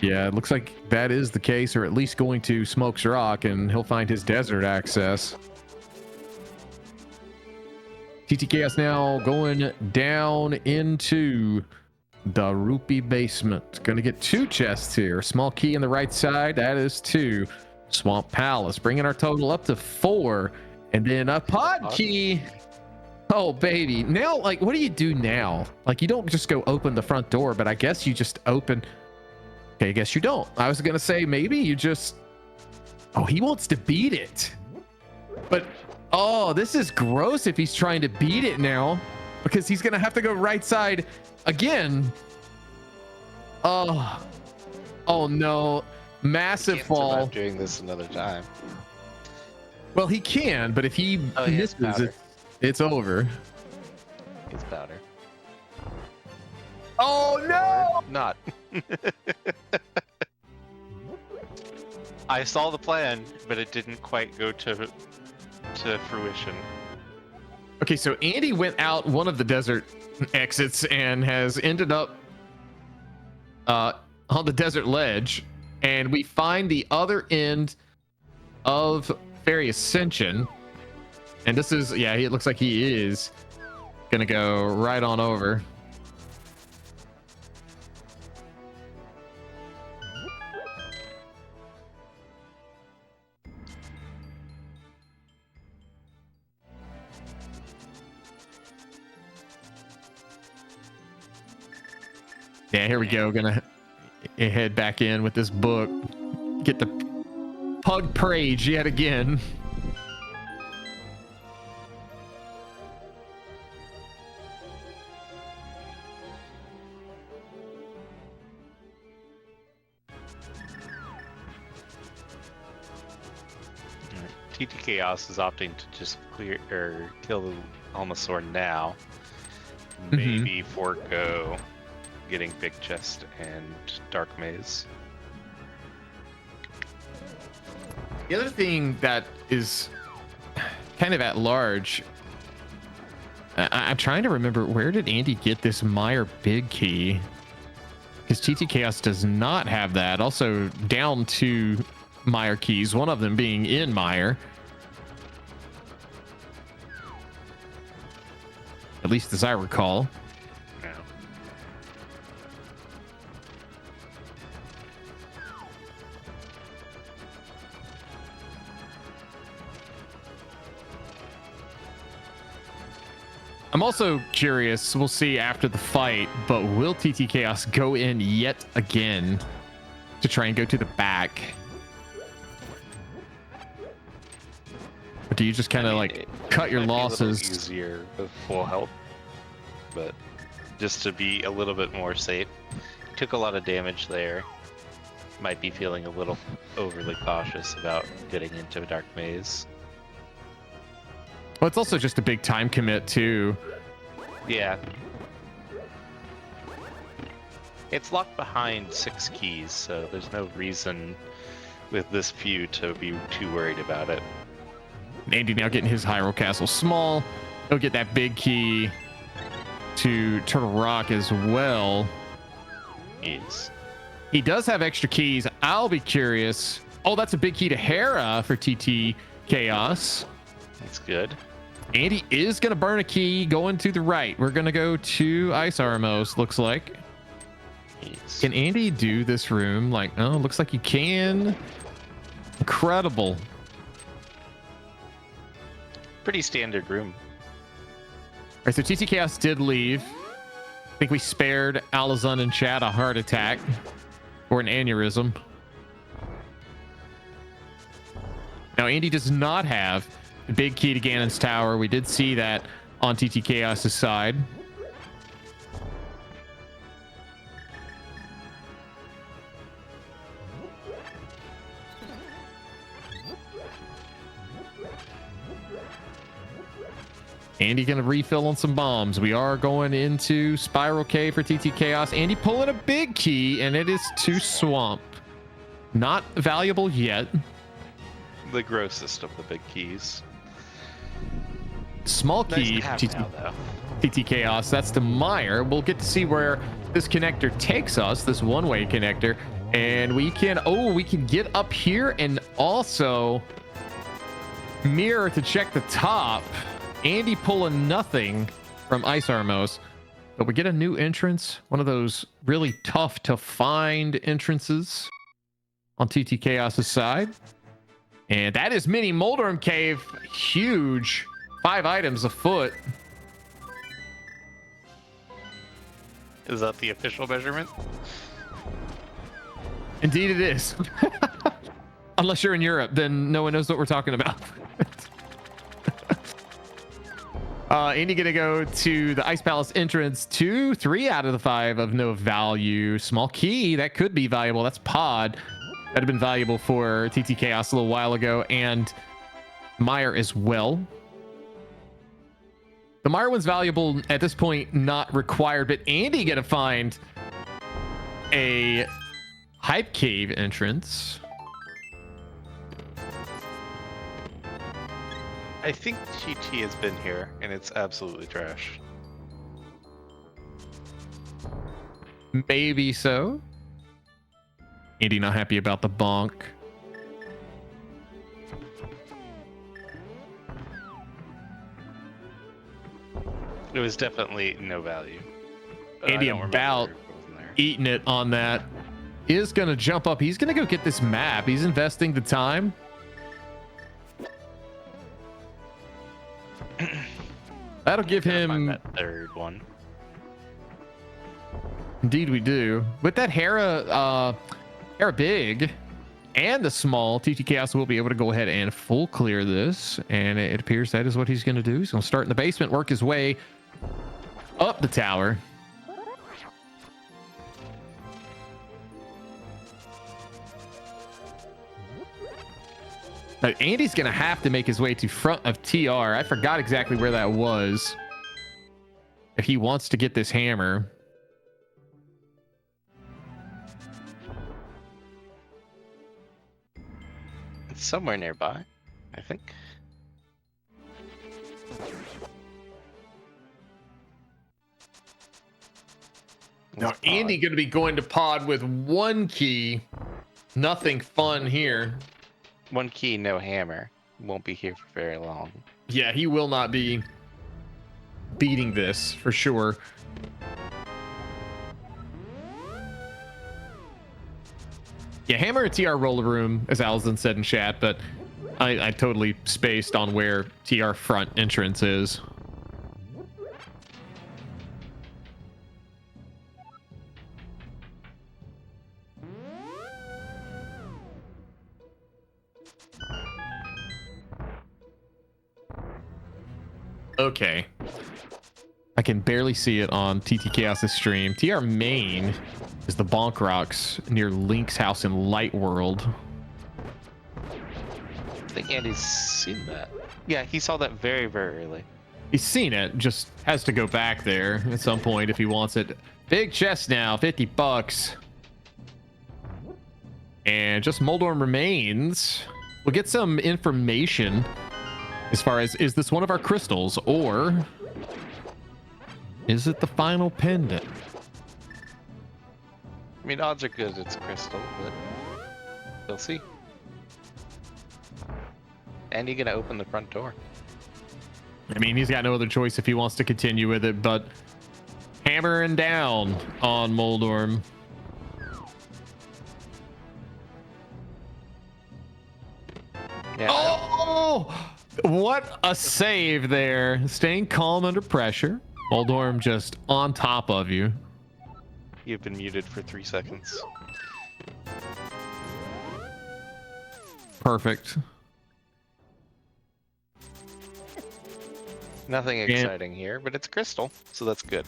Yeah, it looks like that is the case, or at least going to Smokes Rock, and he'll find his desert access. TTKS now going down into the rupee basement. Gonna get 2 chests here. Small key on the right side, that is 2. Swamp Palace, bringing our total up to 4. And then a pod key. Oh, baby. Now, like, what do you do now? Like, you don't just go open the front door, but I guess you just open... Okay, I guess you don't. I was gonna say, maybe you just... Oh, he wants to beat it. But... Oh, this is gross if he's trying to beat it now, because he's gonna have to go right side again. Oh, oh no, massive fall. Doing this another time. Well, he can, but if he misses it, it's over. It's powder. Oh no! Not. I saw the plan, but it didn't quite go to fruition. Okay, so Andy went out one of the desert exits and has ended up on the desert ledge, and we find the other end of Fairy Ascension, and this is, yeah, it looks like he is gonna go right on over. Yeah, here we go. Gonna head back in with this book. Get the pug parade yet again. TT Chaos is opting to just clear or kill the Almasaur now. Maybe forego getting Big Chest and Dark Maze. The other thing that is kind of at large, I'm trying to remember, where did Andy get this Meyer Big Key? Because TT Chaos does not have that. Also, down 2 Meyer keys, one of them being in Meyer. At least as I recall. I'm also curious, we'll see after the fight, but will TT Chaos go in yet again to try and go to the back? Or do you just kind of like cut your losses? Easier with full health, but just to be a little bit more safe. Took a lot of damage there. Might be feeling a little overly cautious about getting into a Dark Maze. Well, it's also just a big time commit too. Yeah. It's locked behind 6 keys, so there's no reason with this few to be too worried about it. Andy now getting his Hyrule Castle small. He'll get that big key to Turtle Rock as well. Yes. He does have extra keys. I'll be curious. Oh, that's a big key to Hera for TT Chaos. That's good. Andy is going to burn a key going to the right. We're going to go to Ice Armos, looks like. Yes. Can Andy do this room? Like, oh, looks like he can. Incredible. Pretty standard room. All right, so TT Chaos did leave. I think we spared Alazun and Chad a heart attack or an aneurysm. Now, Andy does not have the big key to Ganon's Tower. We did see that on TT Chaos's side. Andy gonna refill on some bombs. We are going into Spiral Cave for TT Chaos. Andy pulling a big key, and it is to Swamp. Not valuable yet. The grossest of the big keys. Small Nice key to have TT, now, though. TT Chaos. That's to Meyer. We'll get to see where this connector takes us, this one-way connector, And we can, we can get up here and also mirror to check the top. Andy pulling nothing from Ice Armos. But we get a new entrance, one of those really tough to find entrances on TT Chaos's side. And that is Mini Moldorm Cave. Huge. 5 items afoot. Is that the official measurement? Indeed it is. Unless you're in Europe, then no one knows what we're talking about. Andy gonna go to the Ice Palace entrance. 2, 3 out of the 5 of no value. Small key, that could be valuable. That's pod. That'd have been valuable for TT Chaos a little while ago. And Meyer as well. The Meyer one's valuable at this point, not required, but Andy gonna find a Hype Cave entrance. I think TT has been here, and it's absolutely trash. Maybe so. Andy not happy about the bonk. It was definitely no value. Andy about eating it on that. Is going to jump up. He's going to go get this map. He's investing the time. That'll give him that third one. Indeed we do. With that Hera big and the small, TT Chaos will be able to go ahead and full clear this. And it appears that is what he's going to do. He's going to start in the basement, work his way up the tower. But Andy's going to have to make his way to front of TR. I forgot exactly where that was. If he wants to get this hammer. It's somewhere nearby, I think. Now, Andy going to be going to pod with 1 key. Nothing fun here. 1 key, no hammer. Won't be here for very long. Yeah, he will not be beating this for sure. Yeah, hammer and TR roller room, as Alison said in chat, but I totally spaced on where TR front entrance is. Okay. I can barely see it on TT Chaos' stream. TR main is the Bonk Rocks near Link's house in Light World. I think Andy's seen that. Yeah, he saw that very, very early. He's seen it, just has to go back there at some point if he wants it. Big chest now, $50. And just Moldorm remains. We'll get some information as far as, is this one of our crystals, or is it the final pendant? I mean, odds are good it's crystal, but we'll see. And you gonna open the front door. I mean, he's got no other choice if he wants to continue with it, but hammering down on Moldorm. Yeah. Oh! What a save there. Staying calm under pressure. Moldorm just on top of you. You've been muted for 3 seconds. Perfect. Nothing exciting here, but it's crystal, so that's good.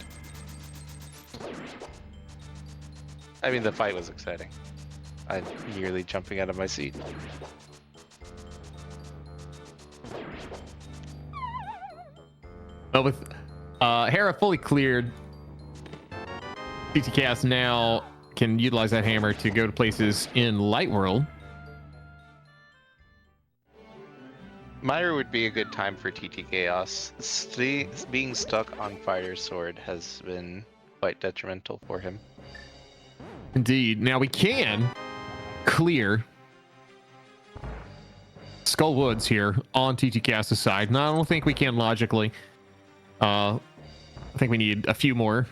I mean, the fight was exciting. I'm nearly jumping out of my seat. Well, with Hera fully cleared, TT Chaos now can utilize that hammer to go to places in Light World. Myra would be a good time for TT Chaos. Being stuck on Fire's Sword has been quite detrimental for him. Indeed. Now we can clear Skull Woods here on TT-Cast's side. No, I don't think we can logically. I think we need a few more.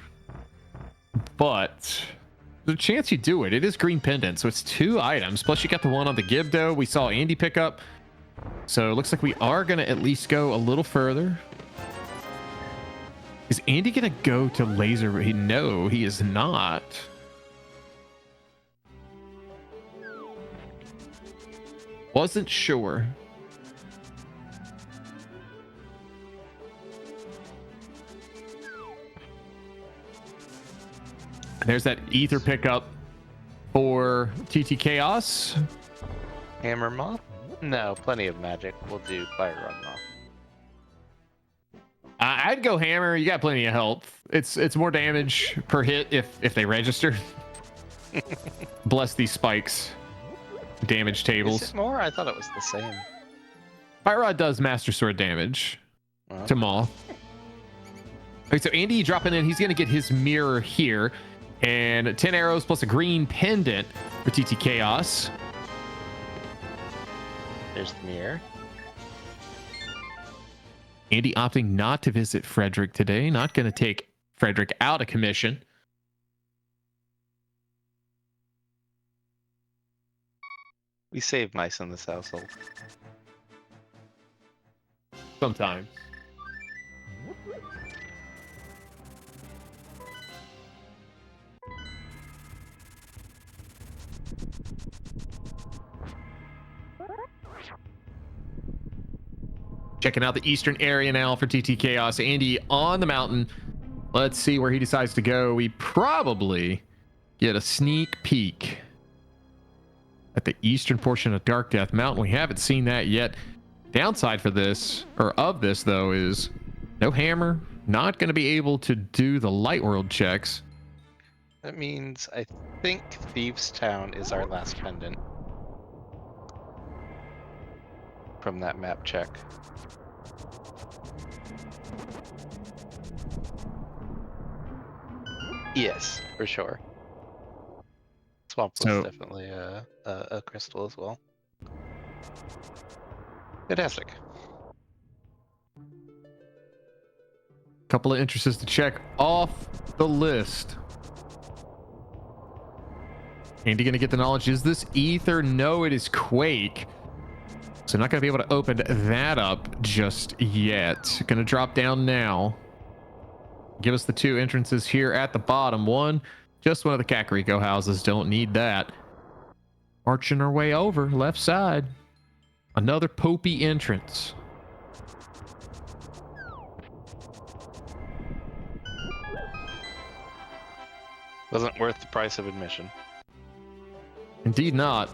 But there's a chance you do it. It is green pendant, so it's 2 items. Plus you got the one on the Gibdo we saw Andy pick up. So it looks like we are going to at least go a little further. Is Andy going to go to laser? No, he is not. Wasn't sure. There's that ether pickup for TT Chaos. Hammer Moth? No, plenty of magic. We'll do Fire Rod Moth. I'd go hammer. You got plenty of health. It's more damage per hit if they register. Bless these spikes. Damage tables. Is it more? I thought it was the same. Fire Rod does Master Sword damage to Moth. Okay, so Andy dropping in. He's going to get his mirror here. And 10 arrows plus a green pendant for TT Chaos. There's the mirror. Andy opting not to visit Frederick today. Not going to take Frederick out of commission. We save mice in this household. Sometimes. Checking out the eastern area now for TT Chaos. Andy on the mountain. Let's see where he decides to go. We probably get a sneak peek at the eastern portion of Dark Death Mountain. We haven't seen that yet. Downside for this, or of this though, is no hammer. Not going to be able to do the light world checks. That means I think Thieves Town is our last pendant. From that map check. Yes, for sure. Swamp was definitely a crystal as well. Fantastic. Couple of entrances to check off the list. Andy gonna get the knowledge. Is this Ether? No, it is Quake. So not gonna be able to open that up just yet. Gonna drop down now. Give us the 2 entrances here at the bottom. One, just one of the Kakariko houses. Don't need that. Marching our way over, left side. Another Popey entrance. Wasn't worth the price of admission. Indeed not.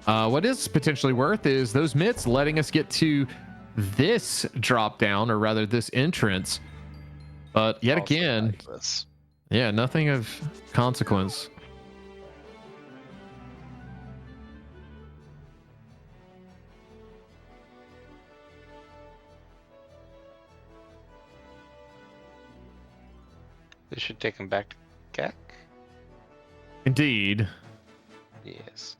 What is potentially worth is those mitts letting us get to this drop down, or rather this entrance. But yet Also again, like this. yeah, nothing of consequence. This should take him back to Gak. Indeed. Yes.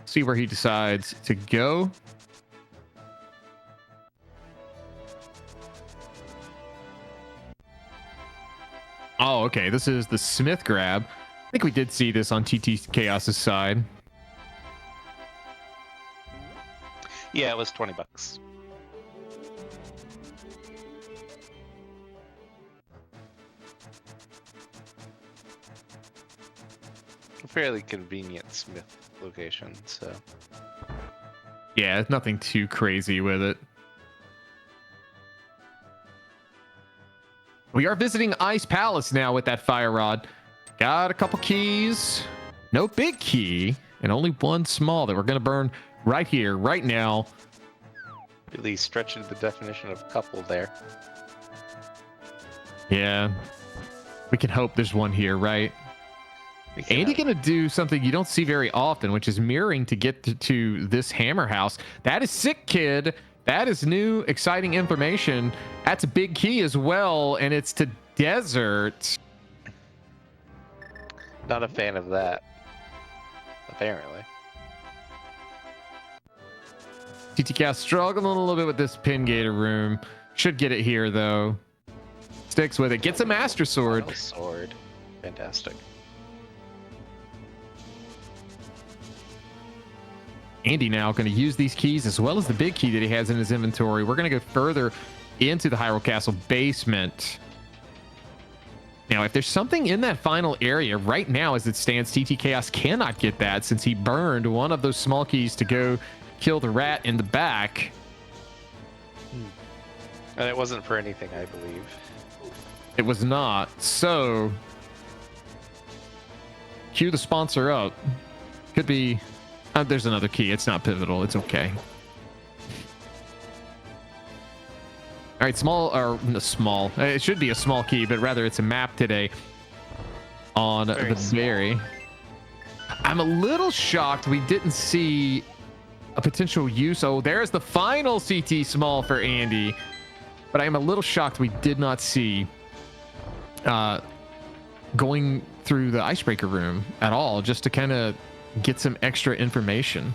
See where he decides to go. Oh, okay. This is the Smith grab. I think we did see this on TT Chaos's side. Yeah, it was $20. A fairly convenient Smith location, so. Yeah, it's nothing too crazy with it. We are visiting Ice Palace now with that fire rod. Got a couple keys. No big key. And only one small that we're going to burn right here, right now. Really stretching the definition of couple there. Yeah. We can hope there's one here, right? Andy going to do something you don't see very often, which is mirroring to get to this hammer house. That is sick, kid. That is new, exciting information. That's a big key as well, and it's to desert. Not a fan of that. Apparently. TTCast struggling a little bit with this pin gator room. Should get it here though. Sticks with it. Gets a master sword. Final sword. Fantastic. Andy now going to use these keys as well as the big key that he has in his inventory. We're going to go further into the Hyrule Castle basement. Now, if there's something in that final area right now as it stands, TT Chaos cannot get that since he burned one of those small keys to go kill the rat in the back. And it wasn't for anything, I believe. It was not. So, cue the sponsor up. Could be... there's another key. It's not pivotal. It's okay. All right, small. It should be a small key, but rather it's a map today on the berry. I'm a little shocked we didn't see a potential use. Oh, there's the final CT small for Andy. But I am a little shocked we did not see going through the icebreaker room at all, just to kind of get some extra information.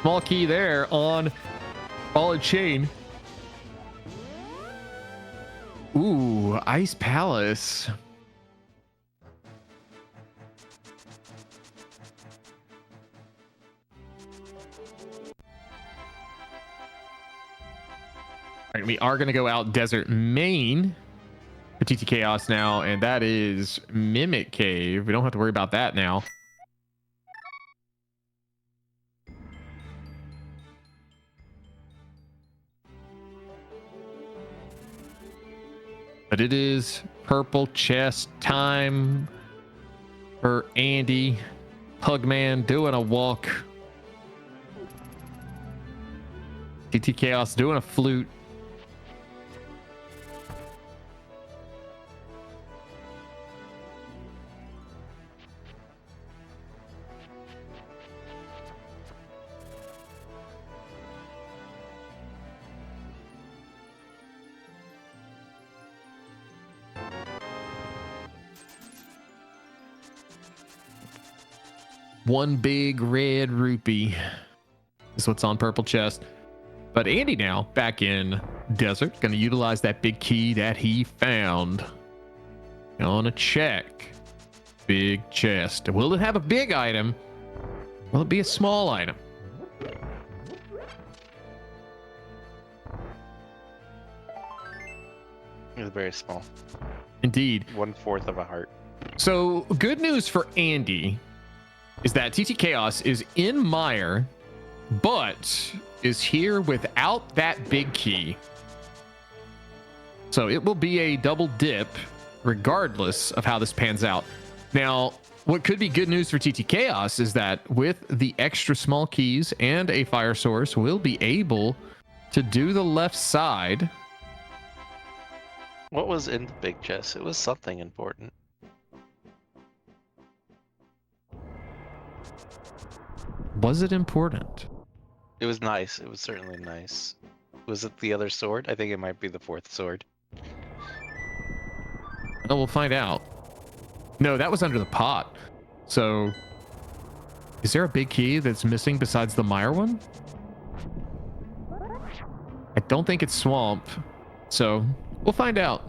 Small key there on ball and chain. Ooh, Ice Palace. All right, we are going to go out Desert Main for TT Chaos now, and that is Mimic Cave. We don't have to worry about that now. But it is purple chest time for Andy. Pugman doing a walk. TT Chaos doing a flute. One big red rupee is what's on purple chest. But Andy now back in desert, going to utilize that big key that he found. Gonna check. Big chest. Will it have a big item? Will it be a small item? It's very small. Indeed. 1/4 of a heart. So good news for Andy is that TT Chaos is in Mire, but is here without that big key. So it will be a double dip regardless of how this pans out. Now, what could be good news for TT Chaos is that with the extra small keys and a fire source, we'll be able to do the left side. What was in the big chest? It was something important. Was it important? It was nice. It was certainly nice. Was it the other sword? I think it might be the 4th sword. Oh, we'll find out. No, that was under the pot. So, is there a big key that's missing besides the Mire one? I don't think it's Swamp. So, we'll find out.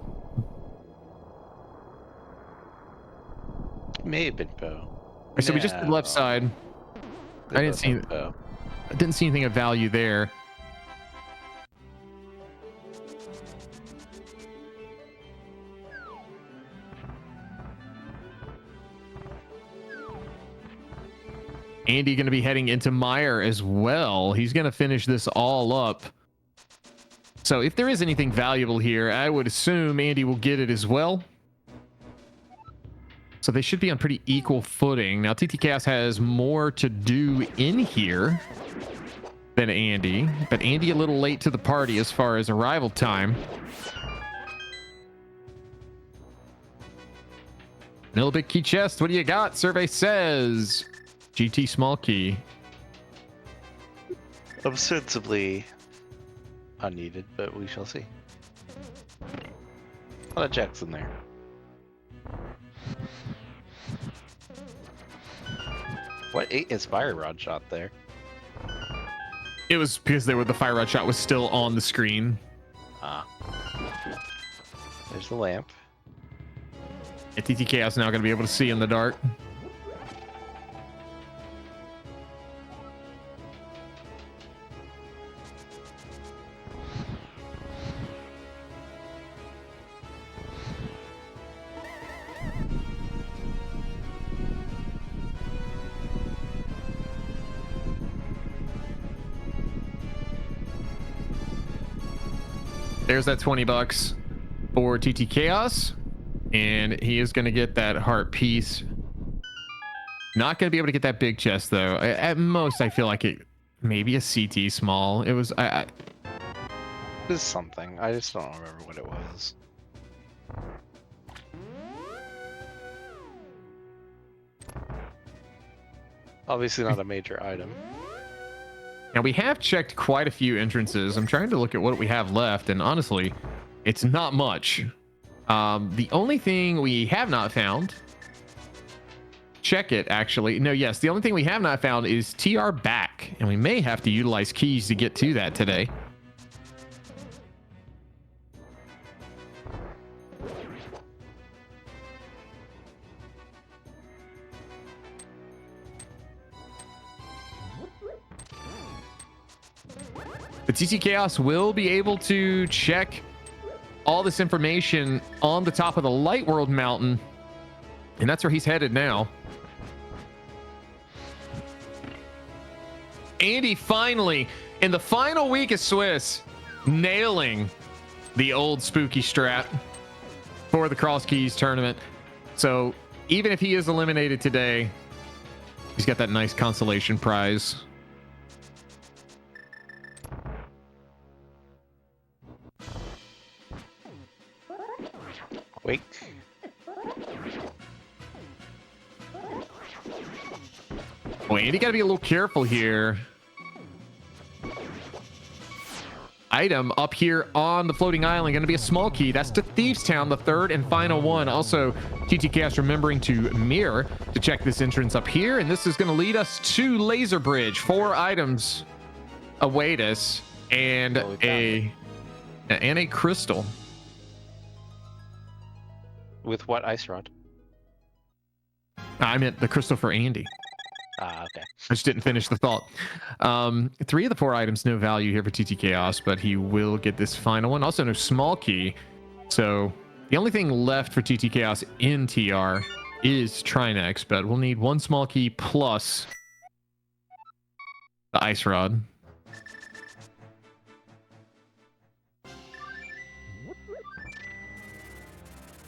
It may have been Bow. So we just did left side. I didn't see anything of value there. Andy going to be heading into Mire as well. He's going to finish this all up. So if there is anything valuable here, I would assume Andy will get it as well. So they should be on pretty equal footing. Now, TT Chaos has more to do in here than Andy, but Andy a little late to the party as far as arrival time. Little big key chest. What do you got? Survey says GT small key. Ostensibly unneeded, but we shall see. A lot of checks in there. What ate his fire rod shot there? It was because the fire rod shot was still on the screen. Ah. There's the lamp. And TT Chaos now going to be able to see in the dark. There's that $20 for TT Chaos, and he is going to get that heart piece. Not going to be able to get that big chest though. At most, I feel like it maybe a CT small. It was It was something. I just don't remember what it was. Obviously not a major item. Now we have checked quite a few entrances. I'm trying to look at what we have left, and honestly, it's not much. The only thing we have not found, check it actually. No, yes, the only thing we have not found is TR back, and we may have to utilize keys to get to that today. The TT Chaos will be able to check all this information on the top of the Light World Mountain, and that's where he's headed now. Andy finally, in the final week of Swiss, nailing the old spooky strat for the CrossKeys tournament. So even if he is eliminated today, he's got that nice consolation prize. Wake. Oh, Andy, gotta be a little careful here. Item up here on the floating island, gonna be a small key. That's to Thieves Town, the third and final one. Also, TTCast remembering to mirror to check this entrance up here, and this is gonna lead us to Laser Bridge. 4 items await us, and a crystal. With what ice rod? I meant the crystal for Andy. Ah, okay. I just didn't finish the thought. 3 of the 4 items, no value here for TT Chaos, but he will get this final one. Also, no small key. So the only thing left for TT Chaos in TR is Trinex, but we'll need 1 small key plus the ice rod.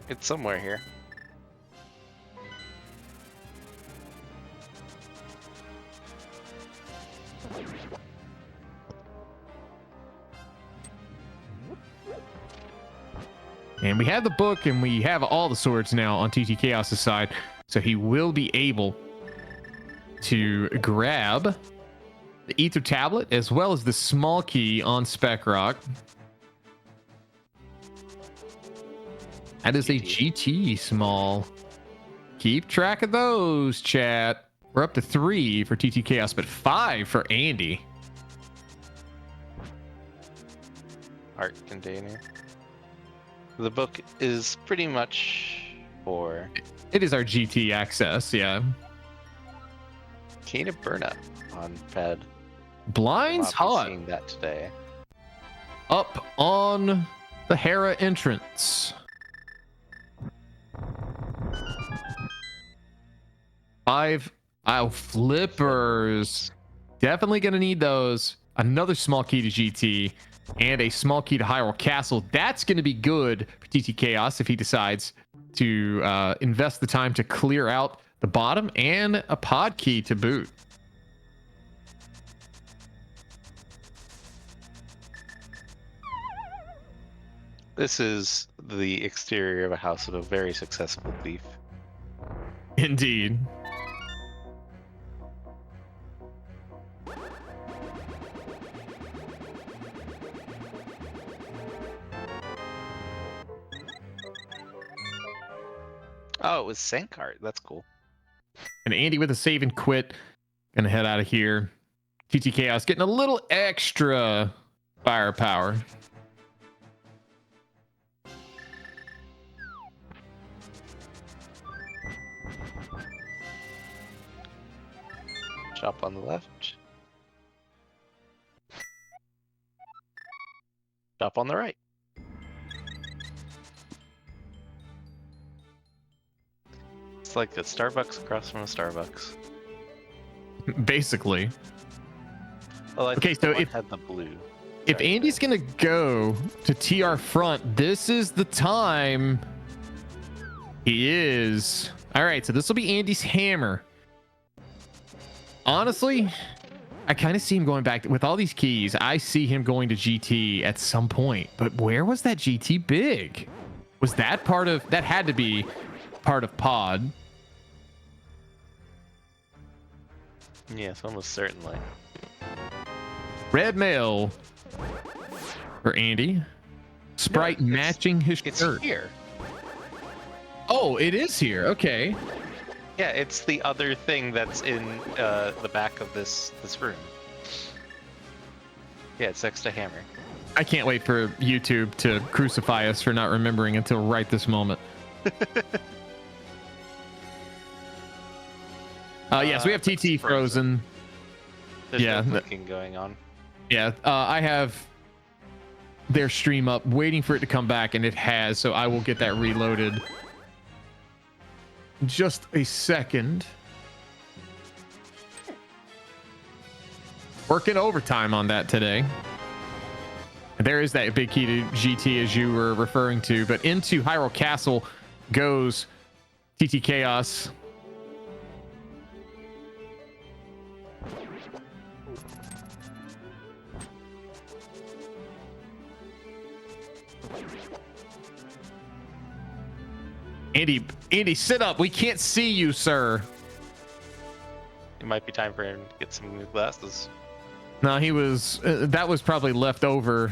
It's somewhere here. And we have the book, and we have all the swords now on TT Chaos' side, so he will be able to grab the Ether Tablet as well as the small key on Spec Rock. That is a GT small. Keep track of those, chat. We're up to 3 for TT Chaos, but 5 for Andy. Art container. The book is pretty much for It is our GT access, yeah. Cane of Burnup on pad. Blinds hot. Seeing that today. Up on the Hera entrance. 5 flippers. Definitely gonna need those. Another small key to GT and a small key to Hyrule Castle. That's gonna be good for TT Chaos if he decides to invest the time to clear out the bottom, and a pod key to boot. This is the exterior of a house of a very successful thief. Oh, it was Sankart. That's cool. And Andy with a save and quit. Gonna head out of here. TT Chaos getting a little extra firepower. Chop on the left. Chop on the right. It's like a Starbucks across from a Starbucks. Basically. Well, I Okay, think the so one if had the blue. if Sorry, Andy's gonna go to TR front, this is the time. He is. All right, so this will be Andy's hammer. Honestly, I kind of see him going back with all these keys. I see him going to GT at some point, but where was that GT big? Was that part of that? Had to be part of pod. Yes, almost certainly. Red mail for Andy. Sprite No, matching his It's shirt. here. Oh, it is here. Okay. Yeah, it's the other thing that's in the back of this room. Yeah, it's next to hammer. I can't wait for YouTube to crucify us for not remembering until right this moment. Yes, we have TT frozen. There's Yeah, no clicking going on. Yeah, I have their stream up waiting for it to come back, and it has, so I will get that reloaded. Just a second. Working overtime on that today. And there is that big key to GT as you were referring to, but into Hyrule Castle goes TT Chaos. Andy, sit up. We can't see you, sir. It might be time for him to get some new glasses. No, he was. That was probably leftover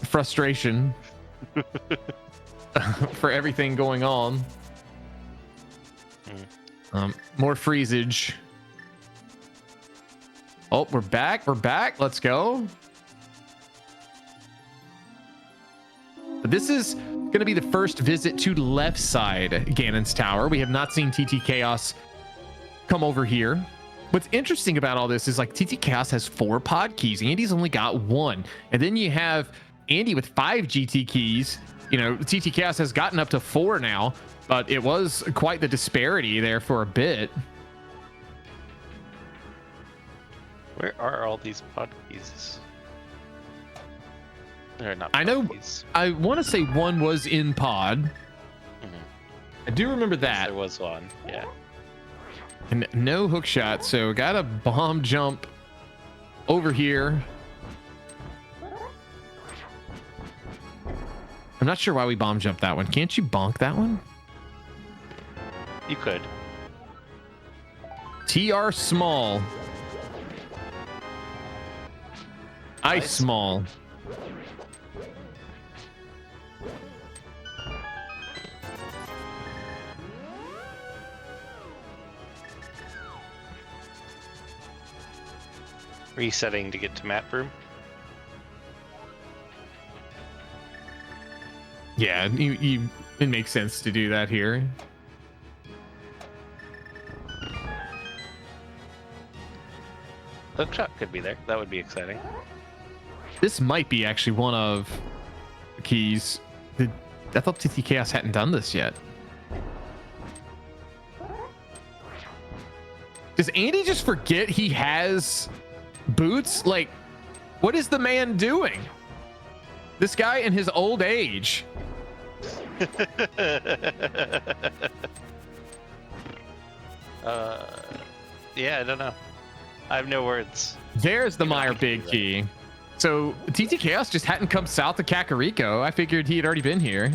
frustration for everything going on. More freezage. Oh, we're back. We're back. Let's go. This is going to be the first visit to left side Ganon's Tower. We have not seen TT Chaos come over here. What's interesting about all this is like TT Chaos has 4 pod keys. Andy's only got 1. And then you have Andy with 5 GT keys. You know, TT Chaos has gotten up to 4 now, but it was quite the disparity there for a bit. Where are all these pod keys? They're not I know. keys. I want to say 1 was in pod. I do remember that. There was one, yeah. And no hook shot, so got a bomb jump over here. I'm not sure why we bomb jumped that one. Can't you bonk that one? You could. TR small. Ice small. Resetting to get to map room. Yeah, it makes sense to do that here. Hookshot could be there. That would be exciting. This might be actually one of the keys. I thought TT Chaos hadn't done this yet. Does Andy just forget he has boots? Like, what is the man doing? This guy in his old age. Yeah, I don't know. I have no words. There's the You know, Meyer I can big do that. key. So TT Chaos just hadn't come south of Kakariko. I figured he had already been here.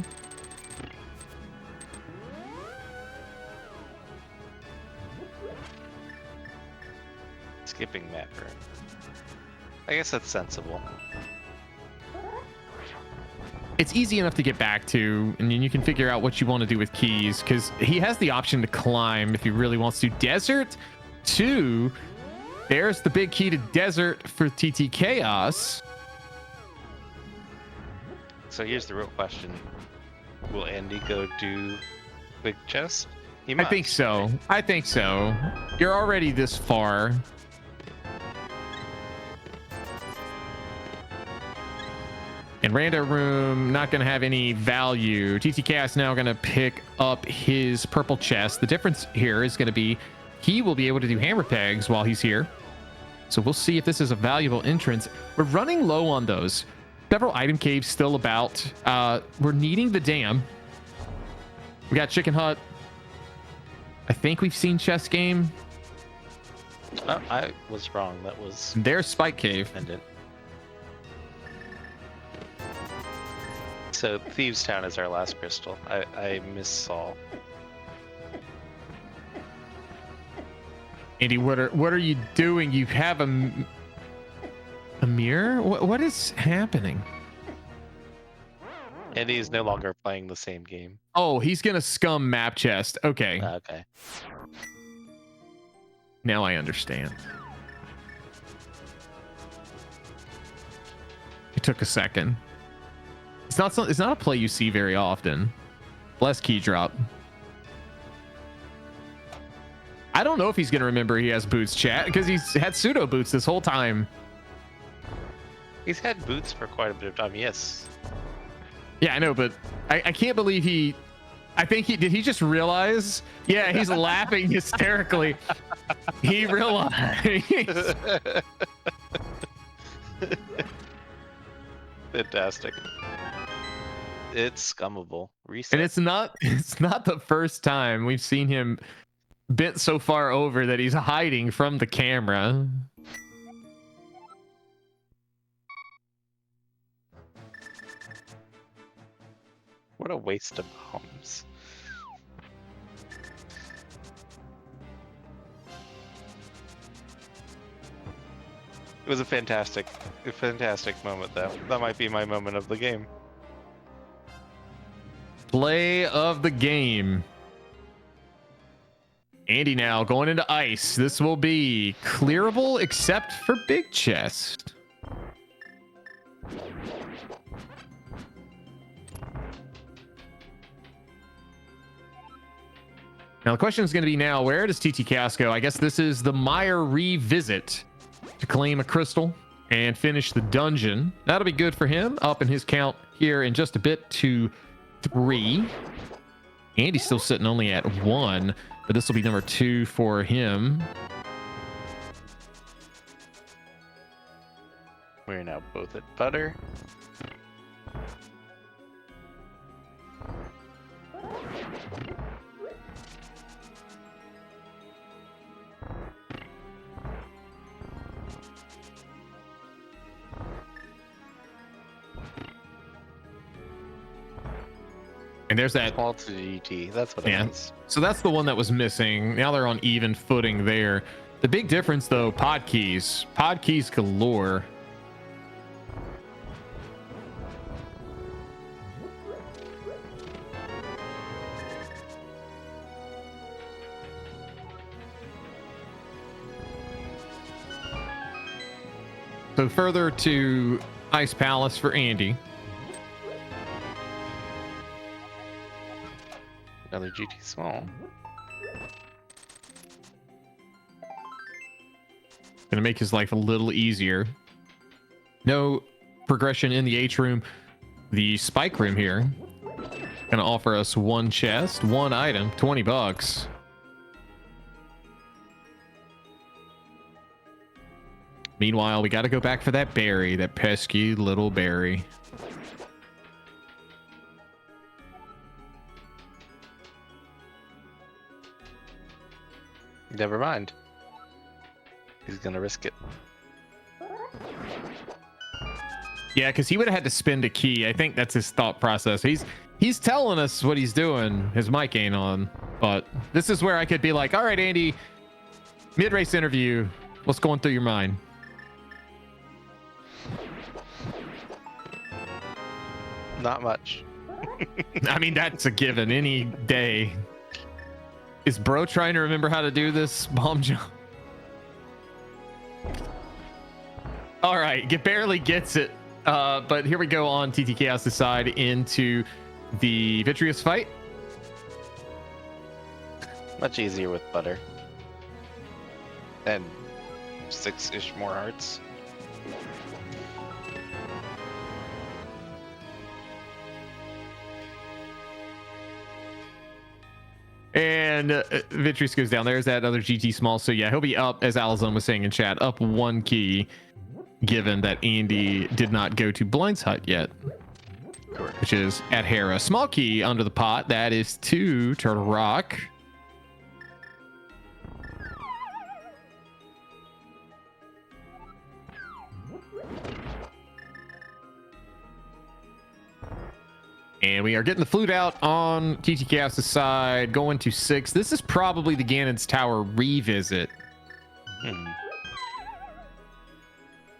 Skipping map room. I guess that's sensible. it's easy enough to get back to, and then you can figure out what you want to do with keys, because he has the option to climb if he really wants to. Desert 2, there's the big key to desert for TT Chaos. So here's the real question: will Andy go do big chest? He I must, think so. right? I think so. You're already this far. And Rando Room, not going to have any value. TT Cast now going to pick up his purple chest. The difference here is going to be he will be able to do hammer pegs while he's here. So we'll see if this is a valuable entrance. We're running low on those. Several item caves still about. We're needing the dam. We got Chicken Hut. I think we've seen Chess Game. Oh, I was wrong. That was There's Spike Cave. pendant. So Thieves Town is our last crystal. I miss Saul. Andy, what are you doing? You have a mirror? What is happening? Andy is no longer playing the same game. Oh, he's gonna scum map chest. Okay, Okay. now I understand. It took a second. It's not a play you see very often. Bless key drop. I don't know if he's gonna remember he has boots, chat, because he's had pseudo boots this whole time. He's had boots for quite a bit of time. Yes. Yeah, I know, but I can't believe he. I think did he just realize? Yeah, he's laughing hysterically. He realized. Fantastic. It's scummable. Reset. And it's not the first time we've seen him bent so far over that he's hiding from the camera. What a waste of bombs. It was a fantastic moment, though. That might be my moment of the game. Play of the game. Andy now going into ice. This will be clearable except for big chest. Now the question is going to be now, where does TT Cast go? I guess this is the Mire revisit to claim a crystal and finish the dungeon. That'll be good for him. Up in his count here in just a bit to 3. Andy's still sitting only at 1, but this will be number 2 for him. We're now both at butter. And there's that. Small to GT. That's what it is. So that's the one that was missing. Now they're on even footing there. The big difference, though, pod keys. Pod keys galore. So further to Ice Palace for Andy. Another GT small. Gonna make his life a little easier. No progression in the H room. The spike room here gonna offer us 1 chest, 1 item, $20. Meanwhile, we got to go back for that berry, that pesky little berry. Never mind. He's gonna risk it. Yeah, because he would have had to spend a key. I think that's his thought process. He's telling us what he's doing. His mic ain't on, but this is where I could be like, all right, Andy, mid-race interview. What's going through your mind? Not much. I mean, that's a given any day. Is bro trying to remember how to do this bomb jump? All right, barely gets it. But here we go on TT Chaos' side into the Vitreous fight. Much easier with butter. And 6-ish more hearts. And Vitreous goes down. There's that other GT small. So yeah, he'll be up, as Alizon was saying in chat, up 1 key, given that Andy did not go to Blind's Hut yet. Correct. Which is at Hera. Small key under the pot. That is 2 Turtle Rock. And we are getting the flute out on TT Chaos' side, going to 6. This is probably the Ganon's Tower revisit.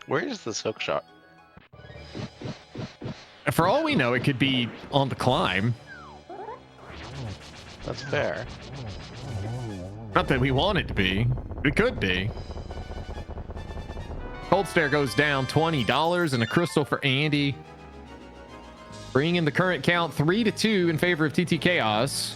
Where is this hook shot? For all we know, it could be on the climb. That's fair. Not that we want it to be. It could be. Cold Stare goes down, $20 and a crystal for Andy. Bringing the current count 3-2 in favor of TT Chaos.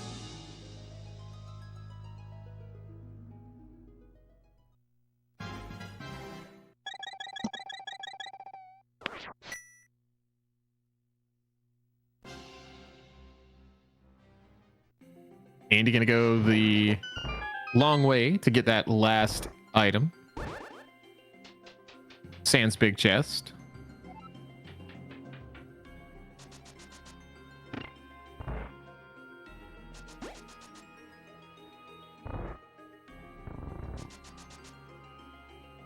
Andy gonna go the long way to get that last item. Sans big chest.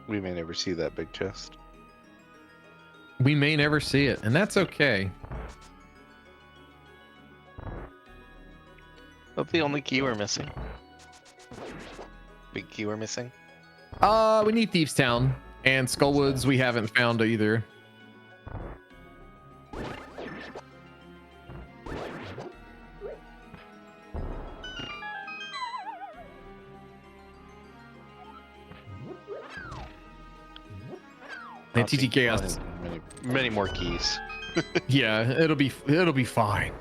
We may never see that big chest. We may never see it, and that's okay. That's the only key we're missing. Big key we're missing. We need Thieves Town and Skullwoods. We haven't found either. And TT Chaos. Many more keys. Yeah, it'll be fine.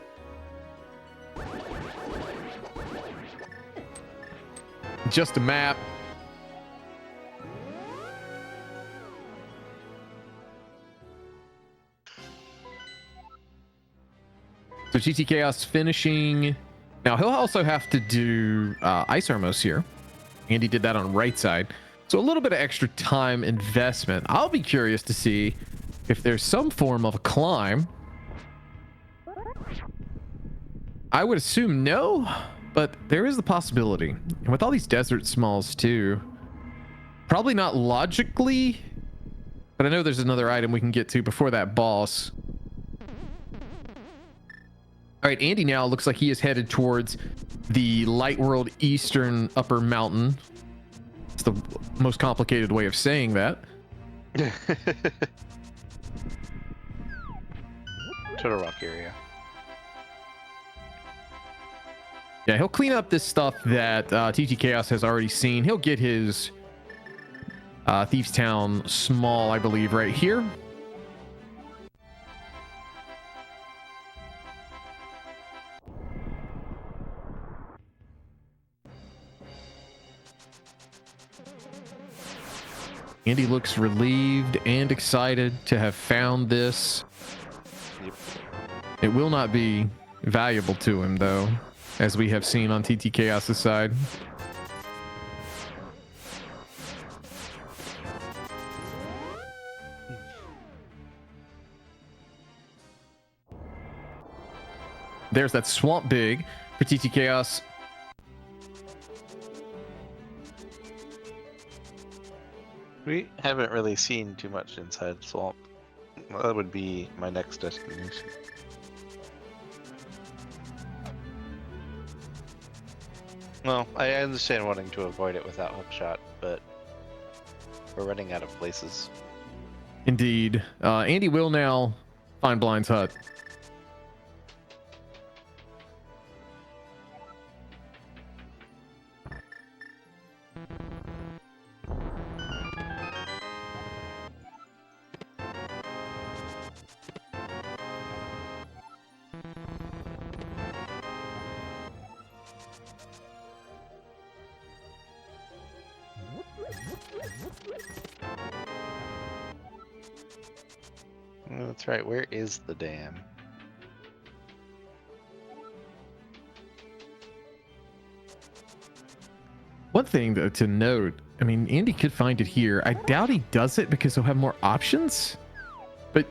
Just a map. So GT Chaos finishing. Now he'll also have to do Ice Armos here. Andy did that on right side. So a little bit of extra time investment. I'll be curious to see if there's some form of a climb. I would assume no, but there is the possibility. And with all these desert smalls too, probably not logically, but I know there's another item we can get to before that boss. All right, Andy now looks like he is headed towards the Light World Eastern Upper Mountain. It's the most complicated way of saying that. Turtle Rock area. Yeah, he'll clean up this stuff that TT Chaos has already seen. He'll get his Thieves Town small, I believe, right here. Andy looks relieved and excited to have found this. Yep. It will not be valuable to him, though, as we have seen on TT Chaos' side. There's that Swamp Big for TT Chaos. We haven't really seen too much inside Swamp. That would be my next destination. Well, I understand wanting to avoid it without hookshot, but we're running out of places. Indeed. Andy will now find Blind's Hut. Oh, that's right. Where is the dam? One thing though to note, I mean, Andy could find it here. I doubt he does it because he'll have more options. But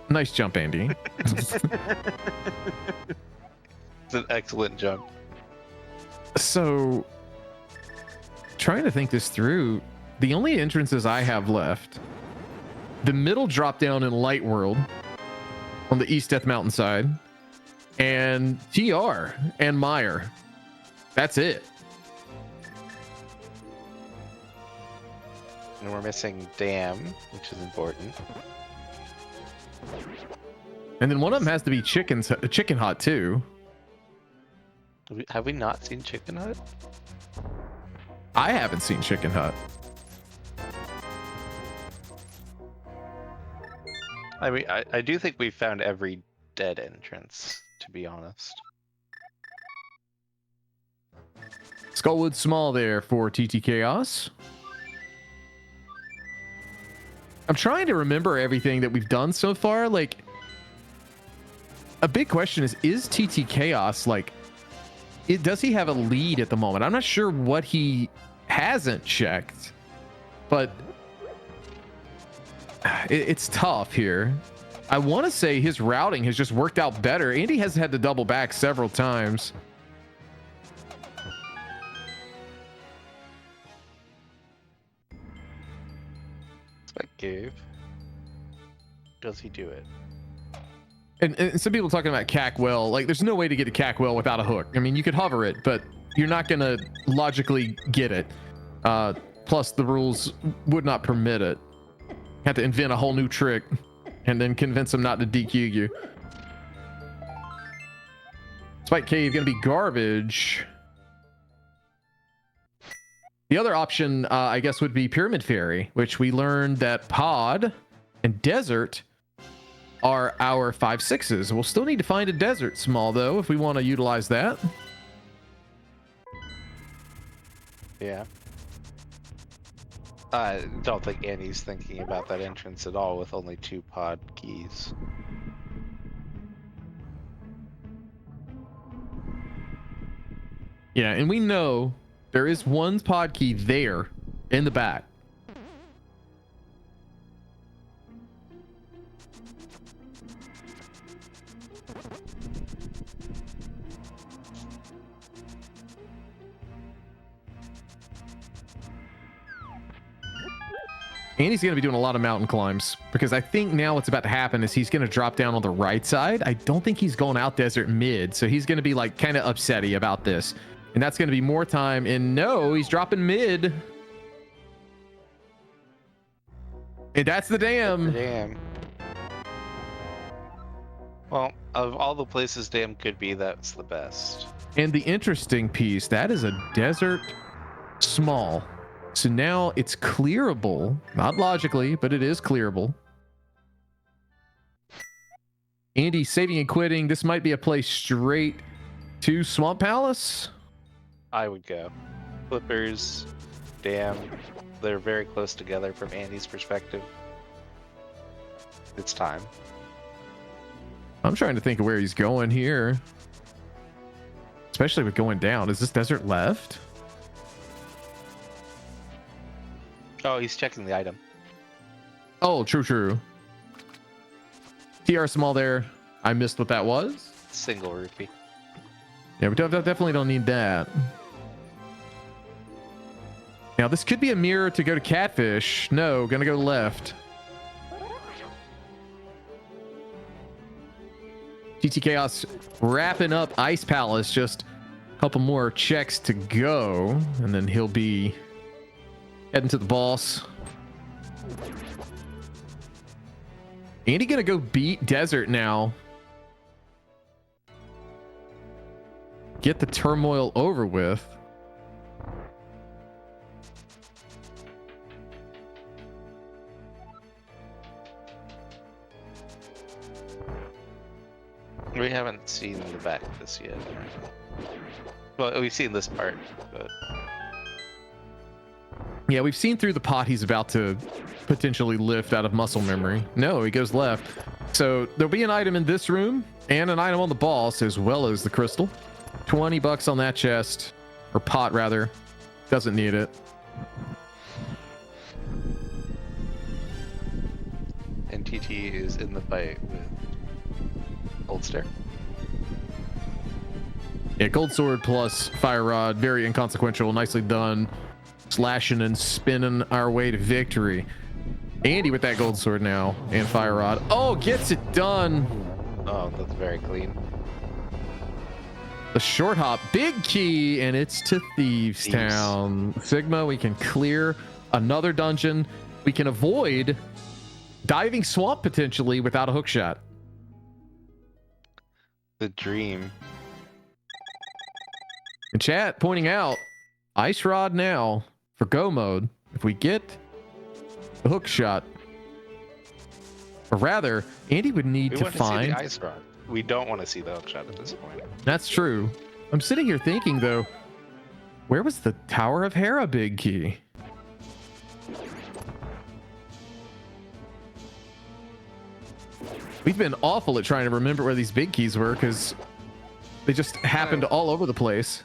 nice jump, Andy. It's an excellent jump. So, trying to think this through, the only entrances I have left, the middle drop down in Light World on the East Death Mountain side, and TR and Meyer. That's it. And we're missing dam, which is important. And then one of them has to be Chicken Hut too. Have we not seen Chicken Hut? I haven't seen Chicken Hut. I mean, I do think we found every dead entrance, to be honest. Skullwood Small there for TT Chaos. I'm trying to remember everything that we've done so far. Like, a big question is TT Chaos, like, does he have a lead at the moment? I'm not sure what he hasn't checked, but it's tough here. I want to say his routing has just worked out better. Andy has had to double back several times. Spike Cave. Does he do it? And some people talking about Cackwell, like there's no way to get to Cackwell without a hook. I mean, you could hover it, but you're not going to logically get it. Plus, the rules would not permit it. Have to invent a whole new trick and then convince them not to DQ you. Spike Cave going to be garbage. The other option, I guess, would be Pyramid Fairy, which we learned that Pod and Desert are our 5/6s. We'll still need to find a Desert Small, though, if we want to utilize that. Yeah. I don't think Andy's thinking about that entrance at all with only 2 pod keys. Yeah, and we know there is one pod key there in the back. And he's going to be doing a lot of mountain climbs because I think now what's about to happen is he's going to drop down on the right side. I don't think he's going out desert mid. So he's going to be like kind of upsetty about this. And that's going to be more time. And no, he's dropping mid. And that's the dam. Dam. Well, of all the places dam could be, that's the best. And the interesting piece, that is a desert small. So now it's clearable, not logically, but it is clearable. Andy saving and quitting. This might be a play straight to Swamp Palace. I would go. Flippers, dam, they're very close together from Andy's perspective. It's time. I'm trying to think of where he's going here. Especially with going down. Is this desert left? Oh, he's checking the item. Oh, true. TR small there. I missed what that was. Single rupee. Yeah, we definitely don't need that. Now, this could be a mirror to go to Catfish. No, gonna go left. TT Chaos wrapping up Ice Palace. Just a couple more checks to go. And then he'll be heading to the boss. Andy gonna go beat Desert now. Get the turmoil over with. We haven't seen the back of this yet. Well, we've seen this part, but Yeah, we've seen through the pot he's about to potentially lift out of muscle memory. No, he goes left. So there'll be an item in this room and an item on the boss as well as the crystal. 20 bucks on that chest, or pot rather. Doesn't need it. And TT is in the fight with Old Stair. Yeah, gold sword plus fire rod, very inconsequential. Nicely done. Slashing and spinning our way to victory. Andy with that gold sword now and fire rod. Oh, gets it done. Oh, that's very clean. The short hop, big key, and it's to Thieves Town. Sigma, we can clear another dungeon. We can avoid diving swamp potentially without a hook shot. The dream. And chat pointing out ice rod now for go mode. If we get a hook shot, or rather, Andy would need We to want to find see the ice rod. We don't want to see the hook shot at this point. That's true. I'm sitting here thinking though, where was the Tower of Hera big key? We've been awful at trying to remember where these big keys were because they just happened all over the place.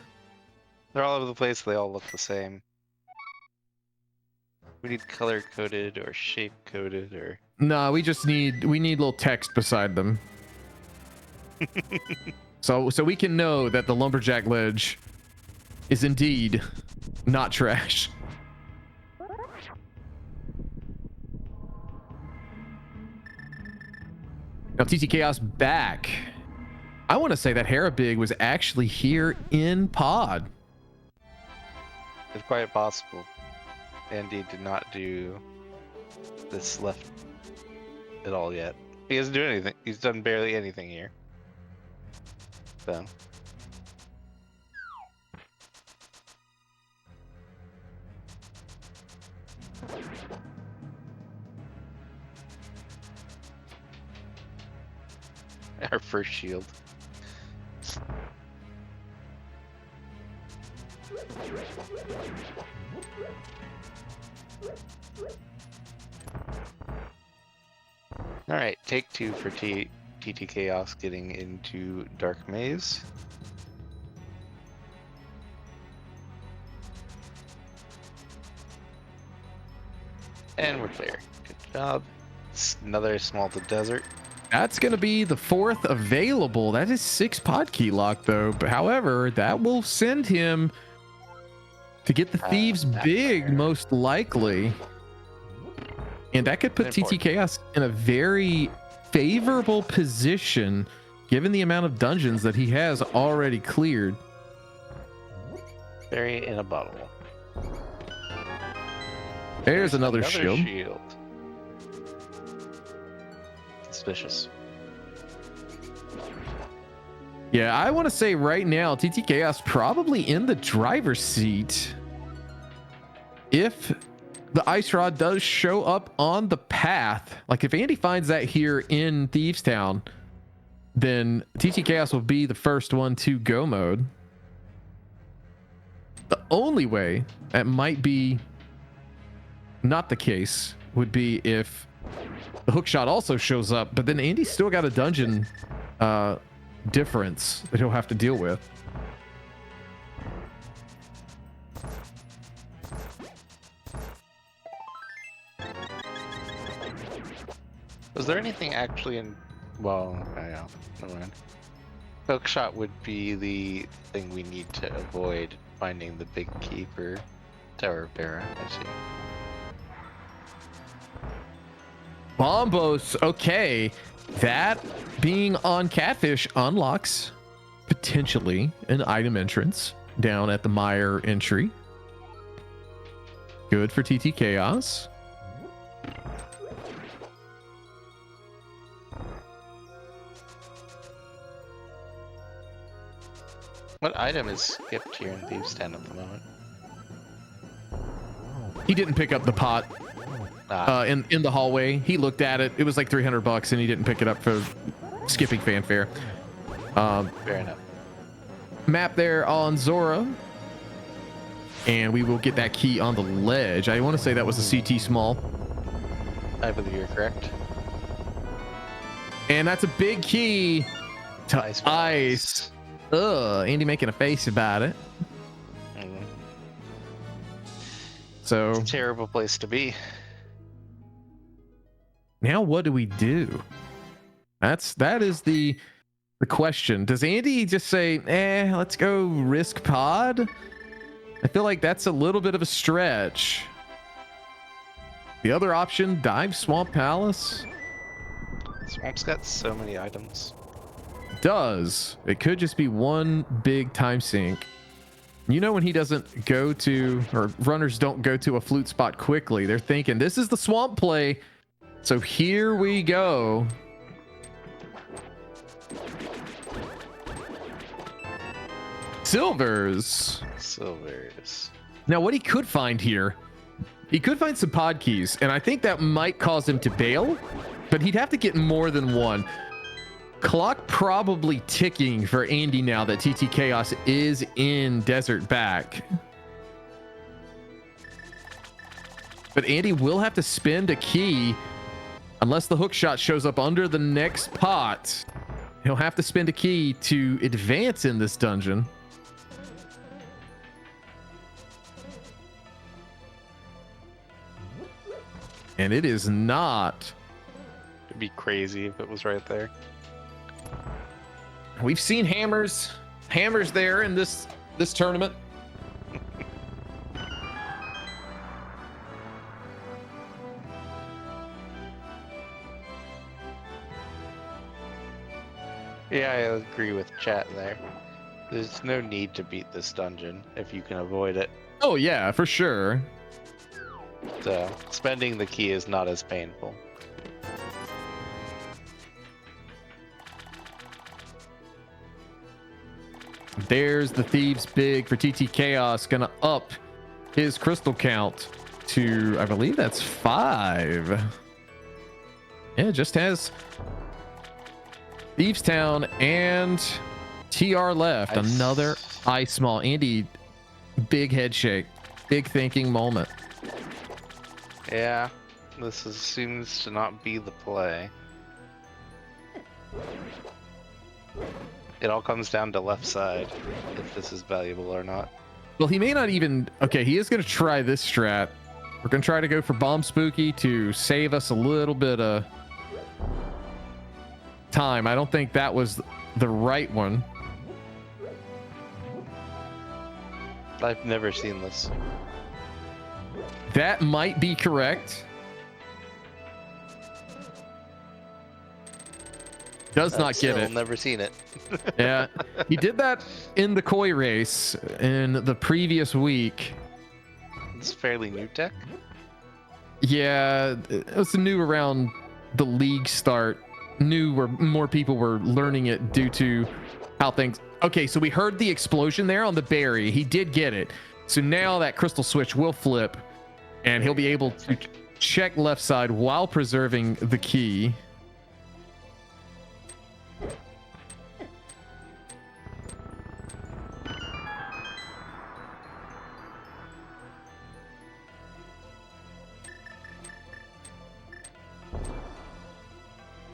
They're all over the place. They all look the same. We need color coded or shape coded or. No, we need little text beside them. so we can know that the lumberjack ledge is indeed not trash. Now TT Chaos back. I want to say that Hera Big was actually here in pod. It's quite possible. Andy did not do this left at all yet. He hasn't done anything. He's done barely anything here. So. Our first shield. All right, take two for TT Chaos getting into Dark Maze. And we're clear. Good job. It's another small to desert. That's going to be the fourth available. That is 6 pod key lock though. But however, that will send him to get the Thieves Big most likely. And that could put TT Chaos in a very favorable position given the amount of dungeons that he has already cleared. Berry in a bottle. There's another shield. Suspicious. Yeah, I want to say right now, TT Chaos probably in the driver's seat. If the ice rod does show up on the path, like if Andy finds that here in Thieves Town, then TT Chaos will be the first one to go mode. The only way that might be not the case would be if the hook shot also shows up, but then Andy's still got a dungeon difference that he'll have to deal with. Was there anything actually in? Well, yeah, never mind. Hook shot would be the thing we need to avoid finding the big key for Tower of Hera. I see. Bombos, okay. That being on Catfish unlocks potentially an item entrance down at the Mire entry. Good for TT Chaos. What item is skipped here in Thieves Town at the moment? He didn't pick up the pot in the hallway. He looked at it. It was like $300 and he didn't pick it up for skipping fanfare. Fair enough. Map there on Zora. and we will get that key on the ledge. I want to say that was a CT small. I believe you're correct. And that's a big key to Ice. ice. Ugh, Andy making a face about it. So It's a terrible place to be. now what do we do? That is the question. Does Andy just say, let's go risk pod? I feel like that's a little bit of a stretch. The other option, dive Swamp Palace. Swamp's got so many items. Does. It could just be one big time sink. You know, when he doesn't go to, or runners don't go to a flute spot quickly, they're thinking, this is the swamp play. So here we go. Silvers. Now, what he could find here, he could find some pod keys, and I think that might cause him to bail, but he'd have to get more than one. Clock probably ticking for Andy now that TT Chaos is in Desert Back. But Andy will have to spend a key unless the hook shot shows up under the next pot. He'll have to spend a key to advance in this dungeon. And it is not. It'd be crazy if it was right there. We've seen hammers there in this tournament. Yeah, I agree with chat there. There's no need to beat this dungeon if you can avoid it. Oh yeah, for sure. So spending the key is not as painful. There's the Thieves Big for TT Chaos, gonna up his crystal count to, I believe that's 5. Yeah, just has Thieves Town and TR left. Another ice small. Andy, big head shake, big thinking moment. Yeah, seems to not be the play. It all comes down to left side, if this is valuable or not. Well, he may not even... Okay, he is going to try this strat. We're going to try to go for Bomb Spooky to save us a little bit of time. I don't think that was the right one. I've never seen this. That might be correct. Does not get it. Never seen it. Yeah, he did that in the koi race in the previous week. It's fairly new tech. Yeah, it was new around the league start. New where more people were learning it due to how things... Okay, so we heard the explosion there on the berry. He did get it. So now that crystal switch will flip and he'll be able to check left side while preserving the key.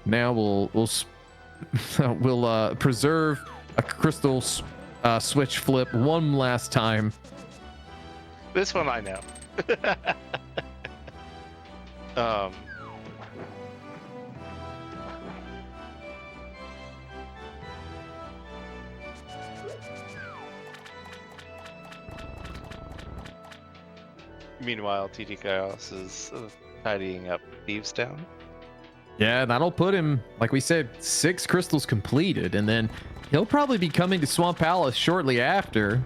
Now we'll preserve a crystal switch flip one last time. This one I know. Meanwhile, TT Chaos is tidying up Thieves Town. Yeah, that'll put him, like we said, 6 crystals completed, and then he'll probably be coming to Swamp Palace shortly after.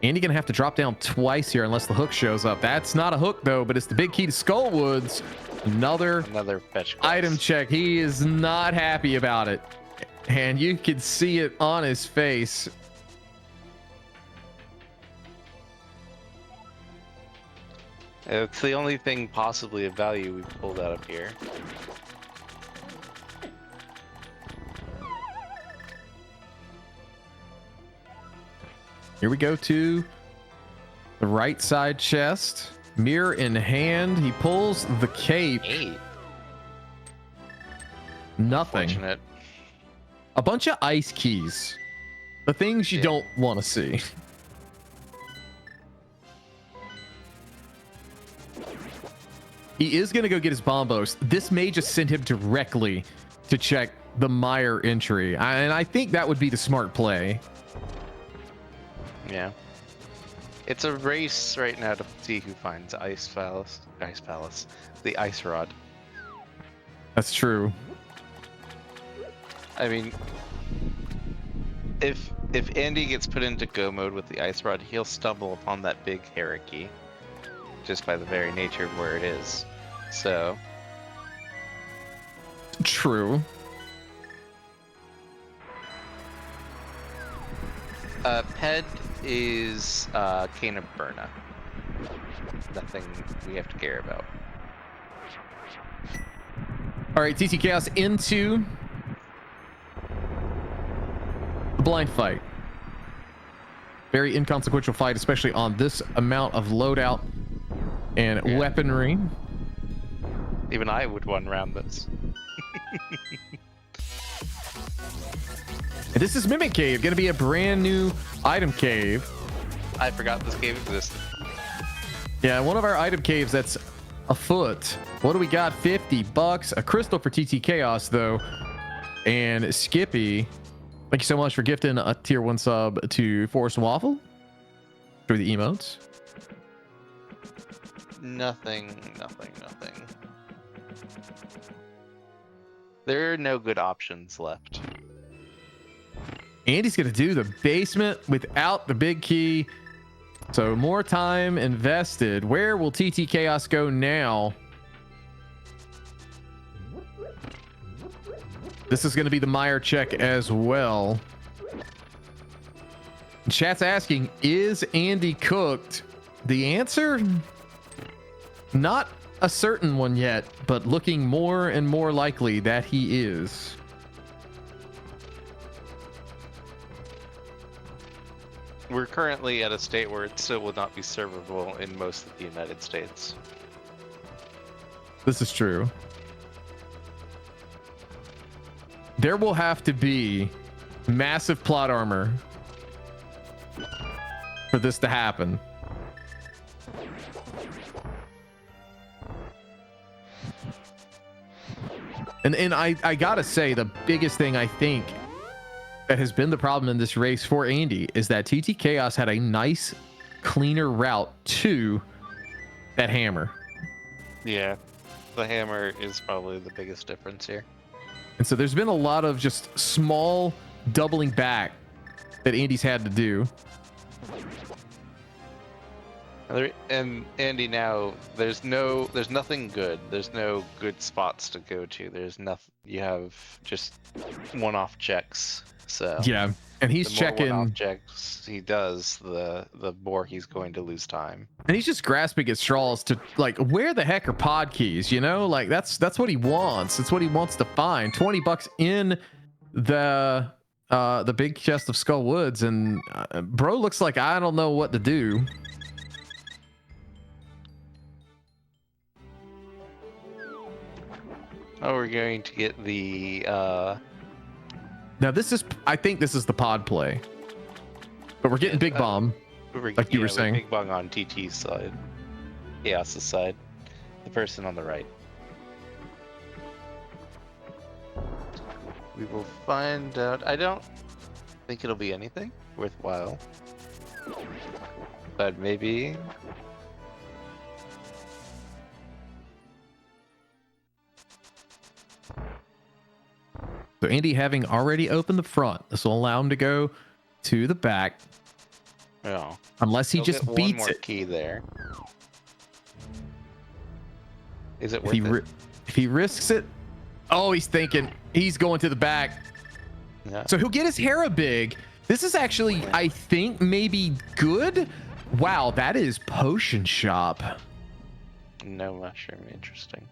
And you're gonna have to drop down twice here unless the hook shows up. That's not a hook though, but it's the big key to Skullwoods. Another fetch quest. Item check. He is not happy about it, and you can see it on his face. It's the only thing possibly of value we've pulled out of here. Here we go to the right side chest. Mirror in hand. He pulls the cape. 8. Nothing. Fortunate. A bunch of ice keys. The things you don't want to see. He is going to go get his bombos. This may just send him directly to check the Meyer entry. And I think that would be the smart play. Yeah. It's a race right now to see who finds the ice rod. That's true. I mean, if Andy gets put into go mode with the ice rod, he'll stumble upon that big hierarchy just by the very nature of where it is. So true. Ped is Cane of Burna. Nothing we have to care about. All right, TT Chaos into the blind fight. Very inconsequential fight, especially on this amount of loadout and weaponry. Even I would one round this. And this is Mimic Cave, going to be a brand new item cave. I forgot this cave existed. Yeah, one of our item caves that's afoot. What do we got? $50. A crystal for TT Chaos, though. And Skippy, thank you so much for gifting a tier 1 sub to Forest Waffle. Through the emotes. Nothing. There are no good options left. Andy's going to do the basement without the big key. So more time invested. Where will TT Chaos go now? This is going to be the Meyer check as well. Chat's asking, is Andy cooked? The answer? Not a certain one yet, but looking more and more likely that he is. We're currently at a state where it still would not be servable in most of the United States. This is true. There will have to be massive plot armor for this to happen. And I gotta say, the biggest thing I think that has been the problem in this race for Andy is that TT Chaos had a nice, cleaner route to that hammer. Yeah, the hammer is probably the biggest difference here. And so there's been a lot of just small doubling back that Andy's had to do. And Andy, now there's nothing good. There's no good spots to go to. There's nothing. You have just one-off checks. So yeah, and he's the more checking one-off checks he does, the more he's going to lose time. And he's just grasping at straws to, like, where the heck are pod keys? You know, like that's what he wants. That's what he wants to find. $20 in the big chest of Skull Woods, and bro looks like I don't know what to do. Oh, we're going to get the Now I think this is the pod play, but we're getting Big Bomb, like you were saying. Big Bang on TT's side, Chaos's side, the person on the right. We will find out. I don't think it'll be anything worthwhile, but maybe. So Andy having already opened the front, this will allow him to go to the back. No. Unless he He'll just get beats one more it. key there. Is it worth it? If he risks it, oh, he's thinking he's going to the back. Yeah. So he'll get his Hera big. This is actually, I think, maybe good. Wow, that is potion shop. No mushroom, interesting.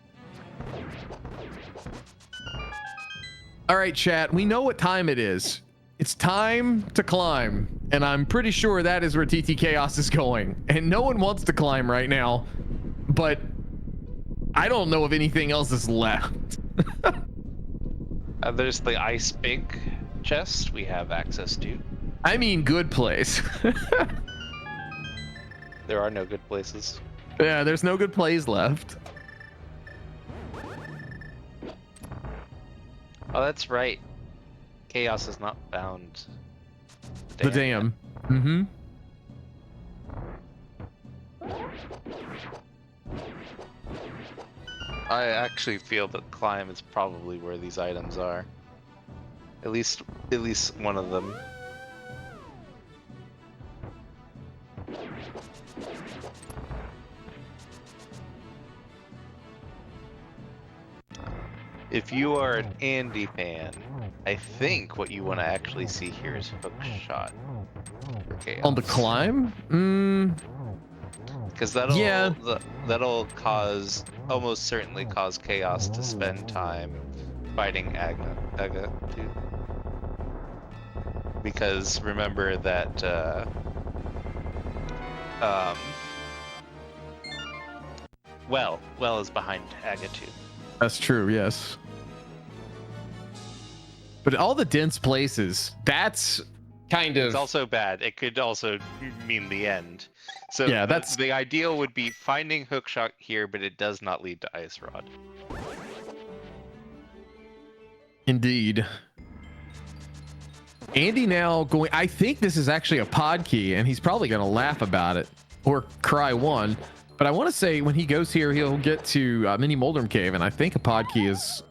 All right, chat, we know what time it is. It's time to climb. And I'm pretty sure that is where TT Chaos is going. And no one wants to climb right now. But I don't know if anything else is left. There's the ice big chest we have access to. I mean, good place. There are no good places. Yeah, there's no good plays left. Oh, that's right. Chaos is not bound. The dam. Mm-hmm. I actually feel that climb is probably where these items are. At least one of them. If you are an Andy fan, I think what you want to actually see here is hook shot. On the climb? Because that'll Yeah. that'll cause almost certainly cause Chaos to spend time fighting Aga too. Because remember that Well is behind Aga too. That's true, yes. But all the dense places, that's kind of... It's also bad. It could also mean the end. So yeah, that's... the ideal would be finding hookshot here, but it does not lead to ice rod. Indeed. Andy now going... I think this is actually a pod key, and he's probably going to laugh about it. Or cry one. But I want to say when he goes here, he'll get to Mini Moldrum Cave, and I think a pod key is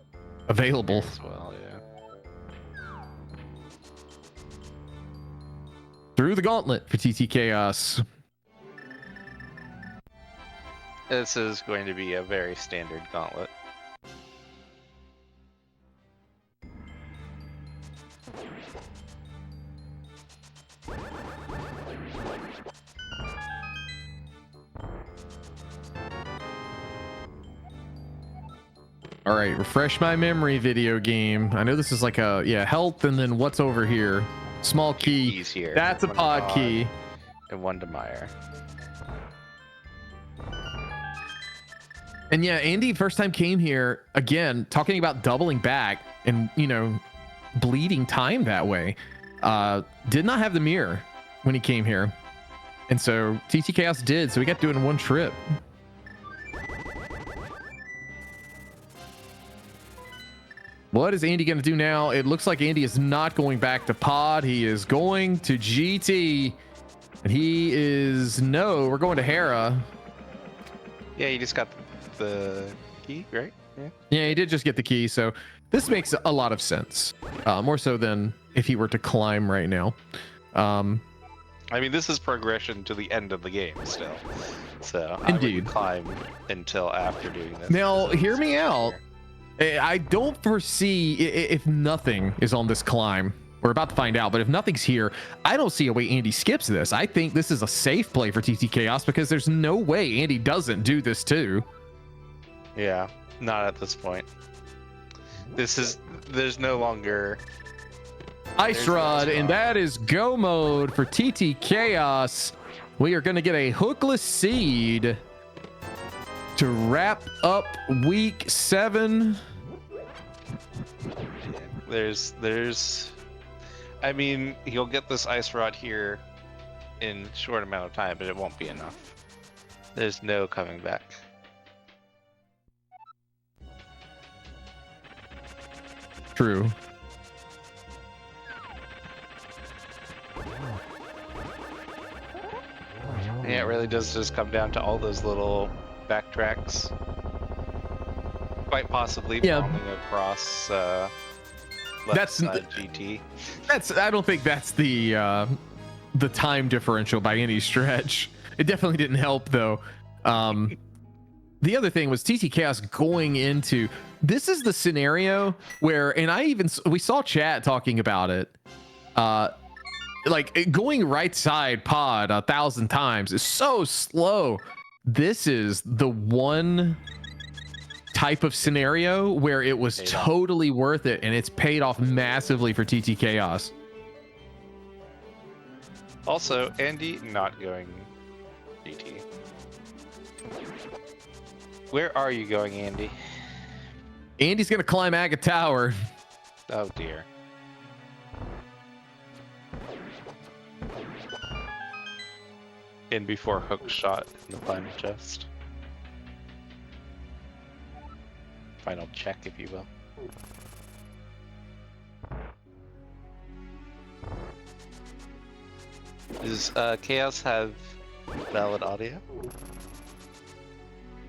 available. As well, yeah. Through the gauntlet for TT Chaos. This is going to be a very standard gauntlet. All right, refresh my memory video game. I know this is like a, yeah, health and then what's over here? Small key. Keys here. That's a pod key. And one to Meyer. And yeah, Andy first time came here, again, talking about doubling back and, you know, bleeding time that way. Did not have the mirror when he came here. And so TT Chaos did, so we got to do it in one trip. What is Andy going to do now? It looks like Andy is not going back to pod. He is going to GT. And he is... No, we're going to Hera. Yeah, you just got the key, right? Yeah. Yeah, he did just get the key. So this makes a lot of sense. More so than if he were to climb right now. I mean, this is progression to the end of the game still. So I wouldn't climb until after doing this. Now, hear me out. I don't foresee, if nothing is on this climb, we're about to find out, but if nothing's here, I don't see a way Andy skips this. I think this is a safe play for TT Chaos because there's no way Andy doesn't do this too. Yeah, not at this point. There's no longer... Ice Rod, and that is go mode for TT Chaos. We are going to get a hookless seed to wrap up week 7. I mean, he'll get this ice rod here in a short amount of time, but it won't be enough. There's no coming back. True. Yeah, it really does just come down to all those little backtracks. Quite possibly bombing across left side GT. I don't think that's the time differential by any stretch. It definitely didn't help though. The other thing was TT Chaos going into, this is the scenario where, and we saw chat talking about it. Like going right side pod 1,000 times is so slow. This is the one type of scenario where it was totally worth it, and it's paid off massively for TT Chaos. Also, Andy not going GT. Where are you going, Andy? Andy's gonna climb Aga Tower. Oh dear. In before Hook shot in the final chest. Final check, if you will. Does Chaos have valid audio?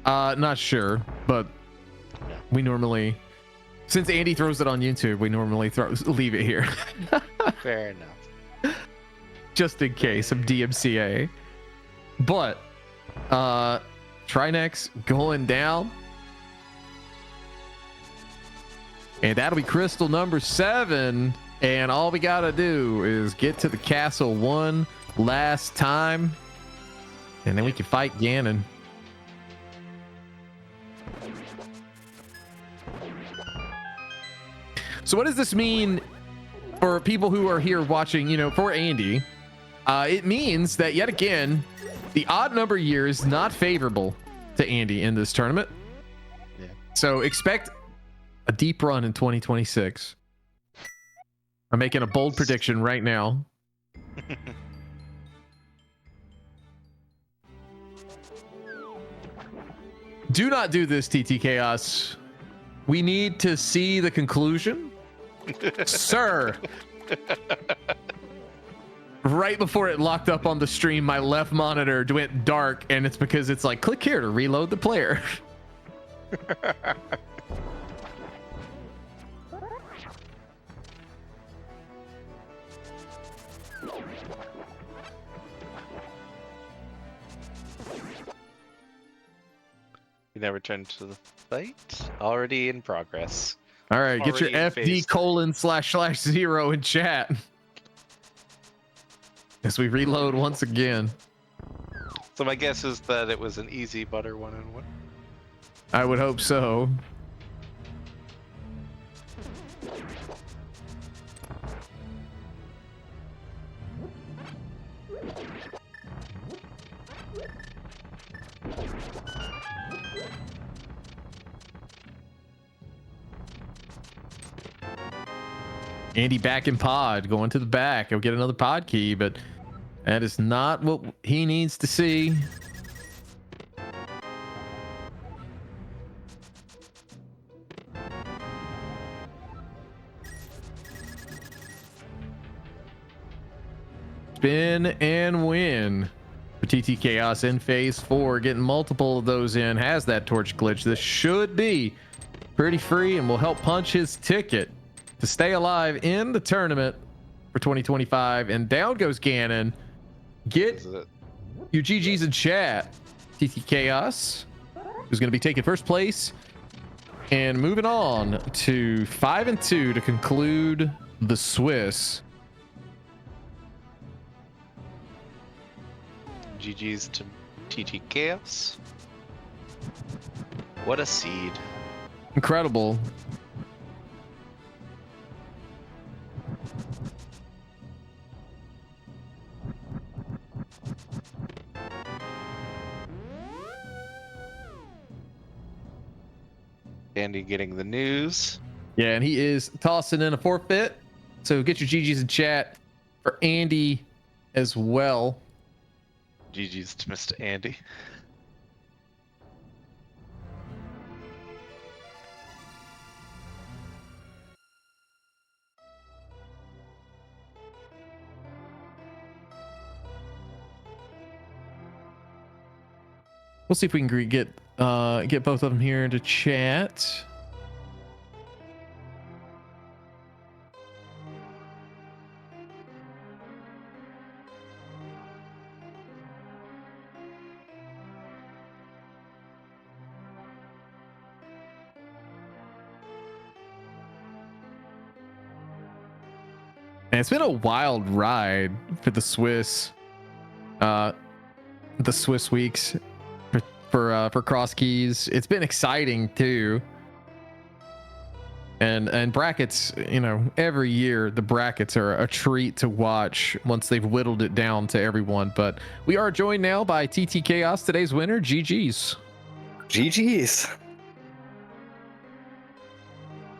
Not sure, but No. we normally, since Andy throws it on YouTube, we normally leave it here. Fair enough. Just in case of DMCA. But Trinex going down. And that'll be crystal number 7. And all we gotta do is get to the castle one last time. And then we can fight Ganon. So what does this mean for people who are here watching, for Andy? It means that yet again, the odd number year is not favorable to Andy in this tournament. Yeah. So expect a deep run in 2026. I'm making a bold prediction right now. Do not do this, TT Chaos. We need to see the conclusion. Sir. Right before it locked up on the stream, my left monitor went dark, and it's because it's like, click here to reload the player. You never turned to the fight. Already in progress. All right, get your Already in FD://0 in chat. As we reload once again. So my guess is that it was an easy butter 1-on-1. I would hope so. Andy back in pod, going to the back. He'll get another pod key, but that is not what he needs to see. Spin and win for TT Chaos in phase 4. Getting multiple of those in, has that torch glitch. This should be pretty free and will help punch his ticket to stay alive in the tournament for 2025. And down goes Ganon. Get your GGs in chat. TT Chaos, who's going to be taking first place. And moving on to 5-2 to conclude the Swiss. GG's to TT Chaos. What a seed. Incredible. Andy getting the news. Yeah, and he is tossing in a forfeit. So get your GGs in chat for Andy as well. GG's to Mr. Andy. We'll see if we can get both of them here into chat. And it's been a wild ride for the Swiss weeks for CrossKeys. It's been exciting too. And brackets, you know, every year the brackets are a treat to watch once they've whittled it down to everyone. But we are joined now by TT Chaos, today's winner. GG's. GG's.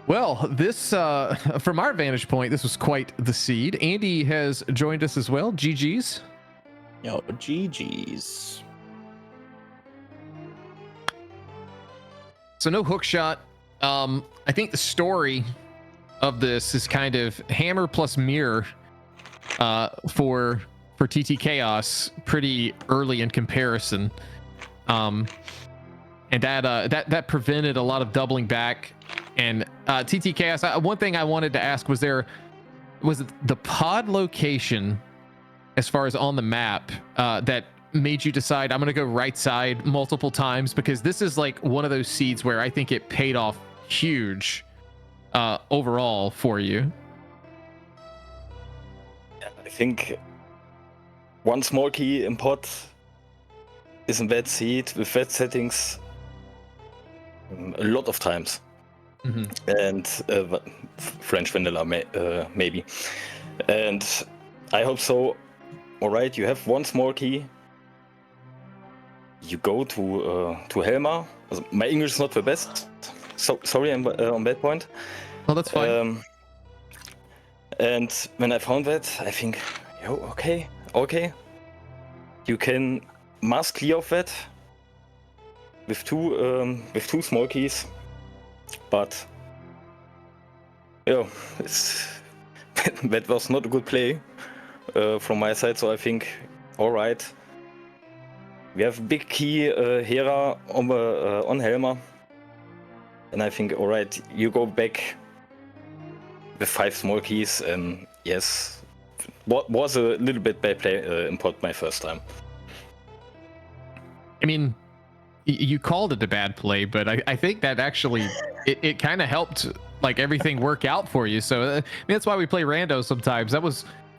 Well, this from our vantage point, this was quite the seed. Andy has joined us as well. GG's. Yo, GG's. So no hook shot. I think the story of this is kind of hammer plus mirror for TT Chaos pretty early in comparison. And that prevented a lot of doubling back. And TT Chaos, one thing I wanted to ask was it the pod location as far as on the map that made you decide I'm going to go right side multiple times? Because this is like one of those seeds where I think it paid off huge overall for you. I think one small key in pod is in that seed with that settings a lot of times. And French vanilla maybe. And I hope so. All right, you have one small key. You go to Helma. My English is not the best, so sorry on that point. Well, that's fine. And when I found that, I think, yo, okay, you can mass clear of that with two small keys, but yeah, that was not a good play from my side. So I think, all right. We have big key Hera on Helma, and I think, all right, you go back with 5 small keys, and yes, what was a little bit bad play in pod my first time. I mean, you called it a bad play, but I think that actually it kind of helped like everything work out for you. So I mean, that's why we play rando sometimes.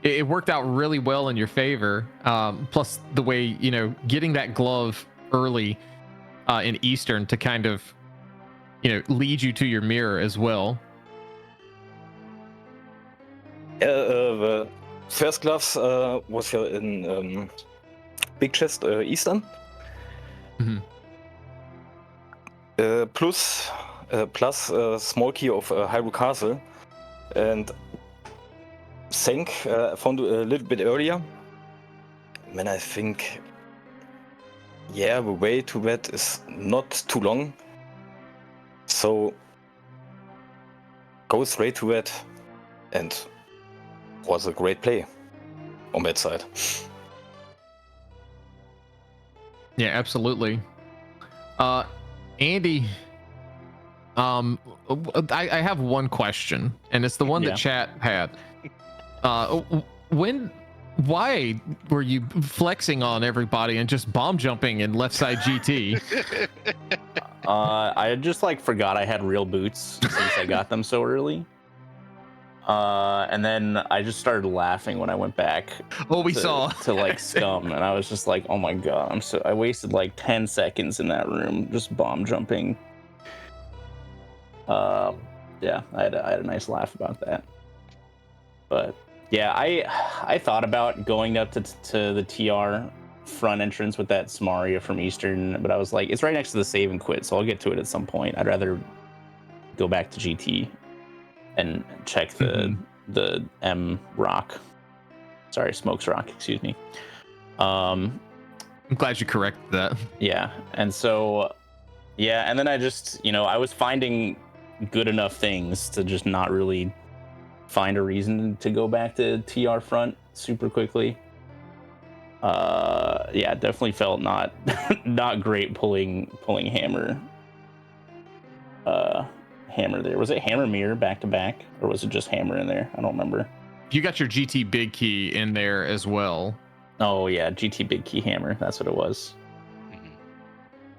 It worked out really well in your favor. Plus the way, you know, getting that glove early in Eastern to kind of, you know, lead you to your mirror as well. The first gloves was here in Big Chest Eastern. Plus small key of Hyrule Castle. And Sank found a little bit earlier. And I think, yeah, the way to that is not too long. So go straight to that, and was a great play on that side. Yeah, absolutely. Andy, I have one question, and it's the one that chat had. Why were you flexing on everybody and just bomb jumping in left side GT? I just like forgot I had real boots since I got them so early. And then I just started laughing when I went back. Oh, we saw to like scum, and I was just like, oh my god, I wasted like 10 seconds in that room just bomb jumping. Yeah, I had a nice laugh about that. But yeah, I thought about going up to the TR front entrance with that Samaria from Eastern, but I was like, it's right next to the save and quit, so I'll get to it at some point. I'd rather go back to GT and check the M rock. Sorry, Smokes rock, excuse me. I'm glad you corrected that. Yeah, and so, yeah, and then I just, you know, I was finding good enough things to just not really find a reason to go back to TR front super quickly. Yeah, definitely felt not great pulling hammer there. Was it hammer mirror back to back, or was it just hammer in there? I don't remember. You got your GT big key in there as well. Oh yeah, GT big key hammer, that's what it was.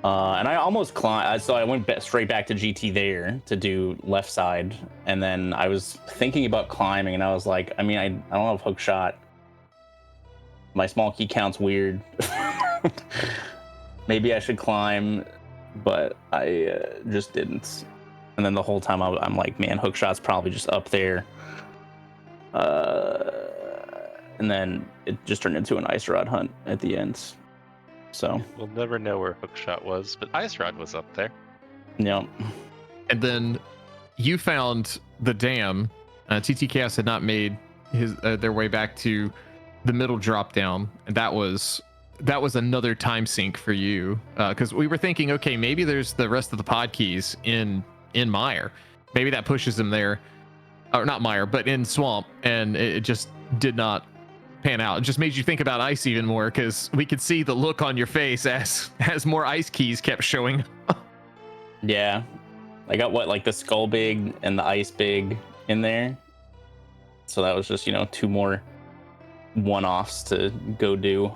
And I almost climbed, so I went straight back to GT there to do left side, and then I was thinking about climbing, and I was like, I mean, I don't have hook shot. My small key count's weird. Maybe I should climb, but I just didn't. And then the whole time I'm like, man, hookshot's probably just up there. And then it just turned into an ice rod hunt at the end. So We'll never know where hookshot was, but ice rod was up there. yeah. And then you found the dam. TT-Cast had not made their way back to the middle drop down, and that was another time sink for you, because we were thinking, okay, maybe there's the rest of the pod keys in Mire, maybe that pushes them there, or not Mire, but in Swamp, and it just did not pan out. It just made you think about ice even more, because we could see the look on your face as more ice keys kept showing. Yeah, I got like the skull big and the ice big in there, so that was just 2 more one-offs to go do.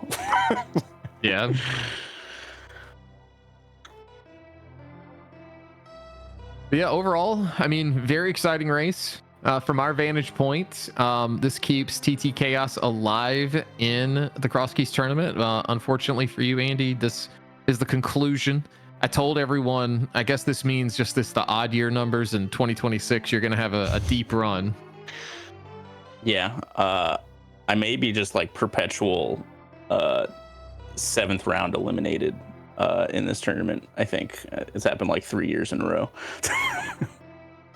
Yeah. But yeah, overall, I mean, very exciting race. From our vantage point, this keeps TT Chaos alive in the CrossKeys tournament. Unfortunately for you, Andy, this is the conclusion. I told everyone, I guess this means just the odd year numbers in 2026. You're going to have a deep run. Yeah, I may be just like perpetual 7th round eliminated in this tournament. I think it's happened like 3 years in a row.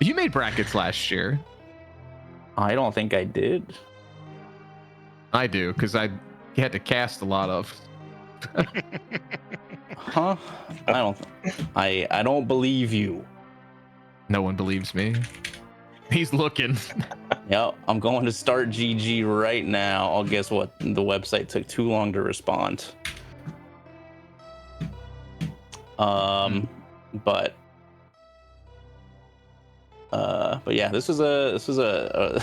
You made brackets last year. I don't think I did. I do, because I had to cast a lot of. Huh? I don't believe you. No one believes me. He's looking. Yep, I'm going to start GG right now. Oh, guess what? The website took too long to respond. But yeah, this was a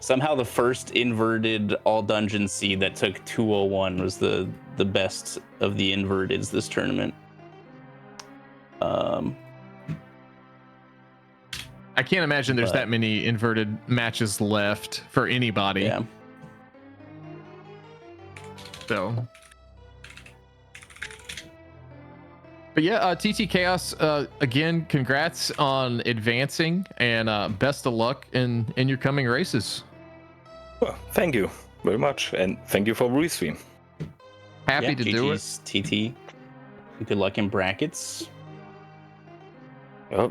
somehow the first inverted all dungeon seed that took 201 was the best of the inverteds this tournament. I can't imagine there's that many inverted matches left for anybody. Yeah. So. But yeah, TT Chaos, again, congrats on advancing, and best of luck in your coming races. Well, thank you very much, and thank you for the restream. Happy to do it. TT. Good luck in brackets. Well,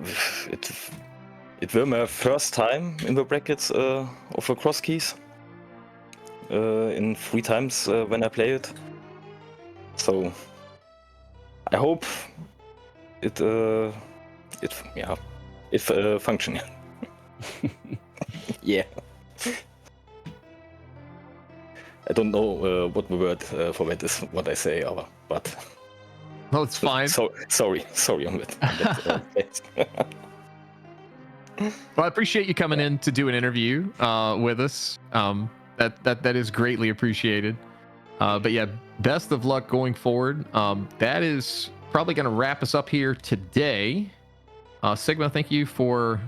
it will my first time in the brackets of the CrossKeys. In 3 times when I play it. So I hope it function. Yeah. I don't know what the word for that is, what I say, but Well, it's fine. Sorry on that. Well, I appreciate you coming in to do an interview with us. That is greatly appreciated. But yeah, best of luck going forward. That is probably going to wrap us up here today. Sigma, thank you for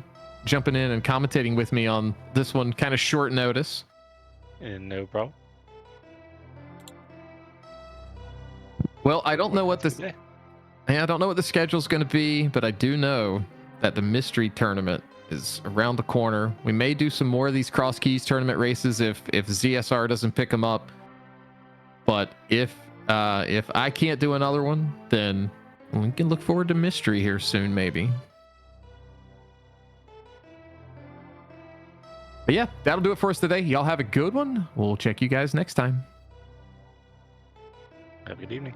jumping in and commentating with me on this one, kind of short notice. And no problem. Well, I don't know what this. I don't know what the schedule's going to be, but I do know that the mystery tournament is around the corner. We may do some more of these CrossKeys tournament races if ZSR doesn't pick them up. But if I can't do another one, then we can look forward to mystery here soon, maybe. But yeah, that'll do it for us today. Y'all have a good one. We'll check you guys next time. Have a good evening.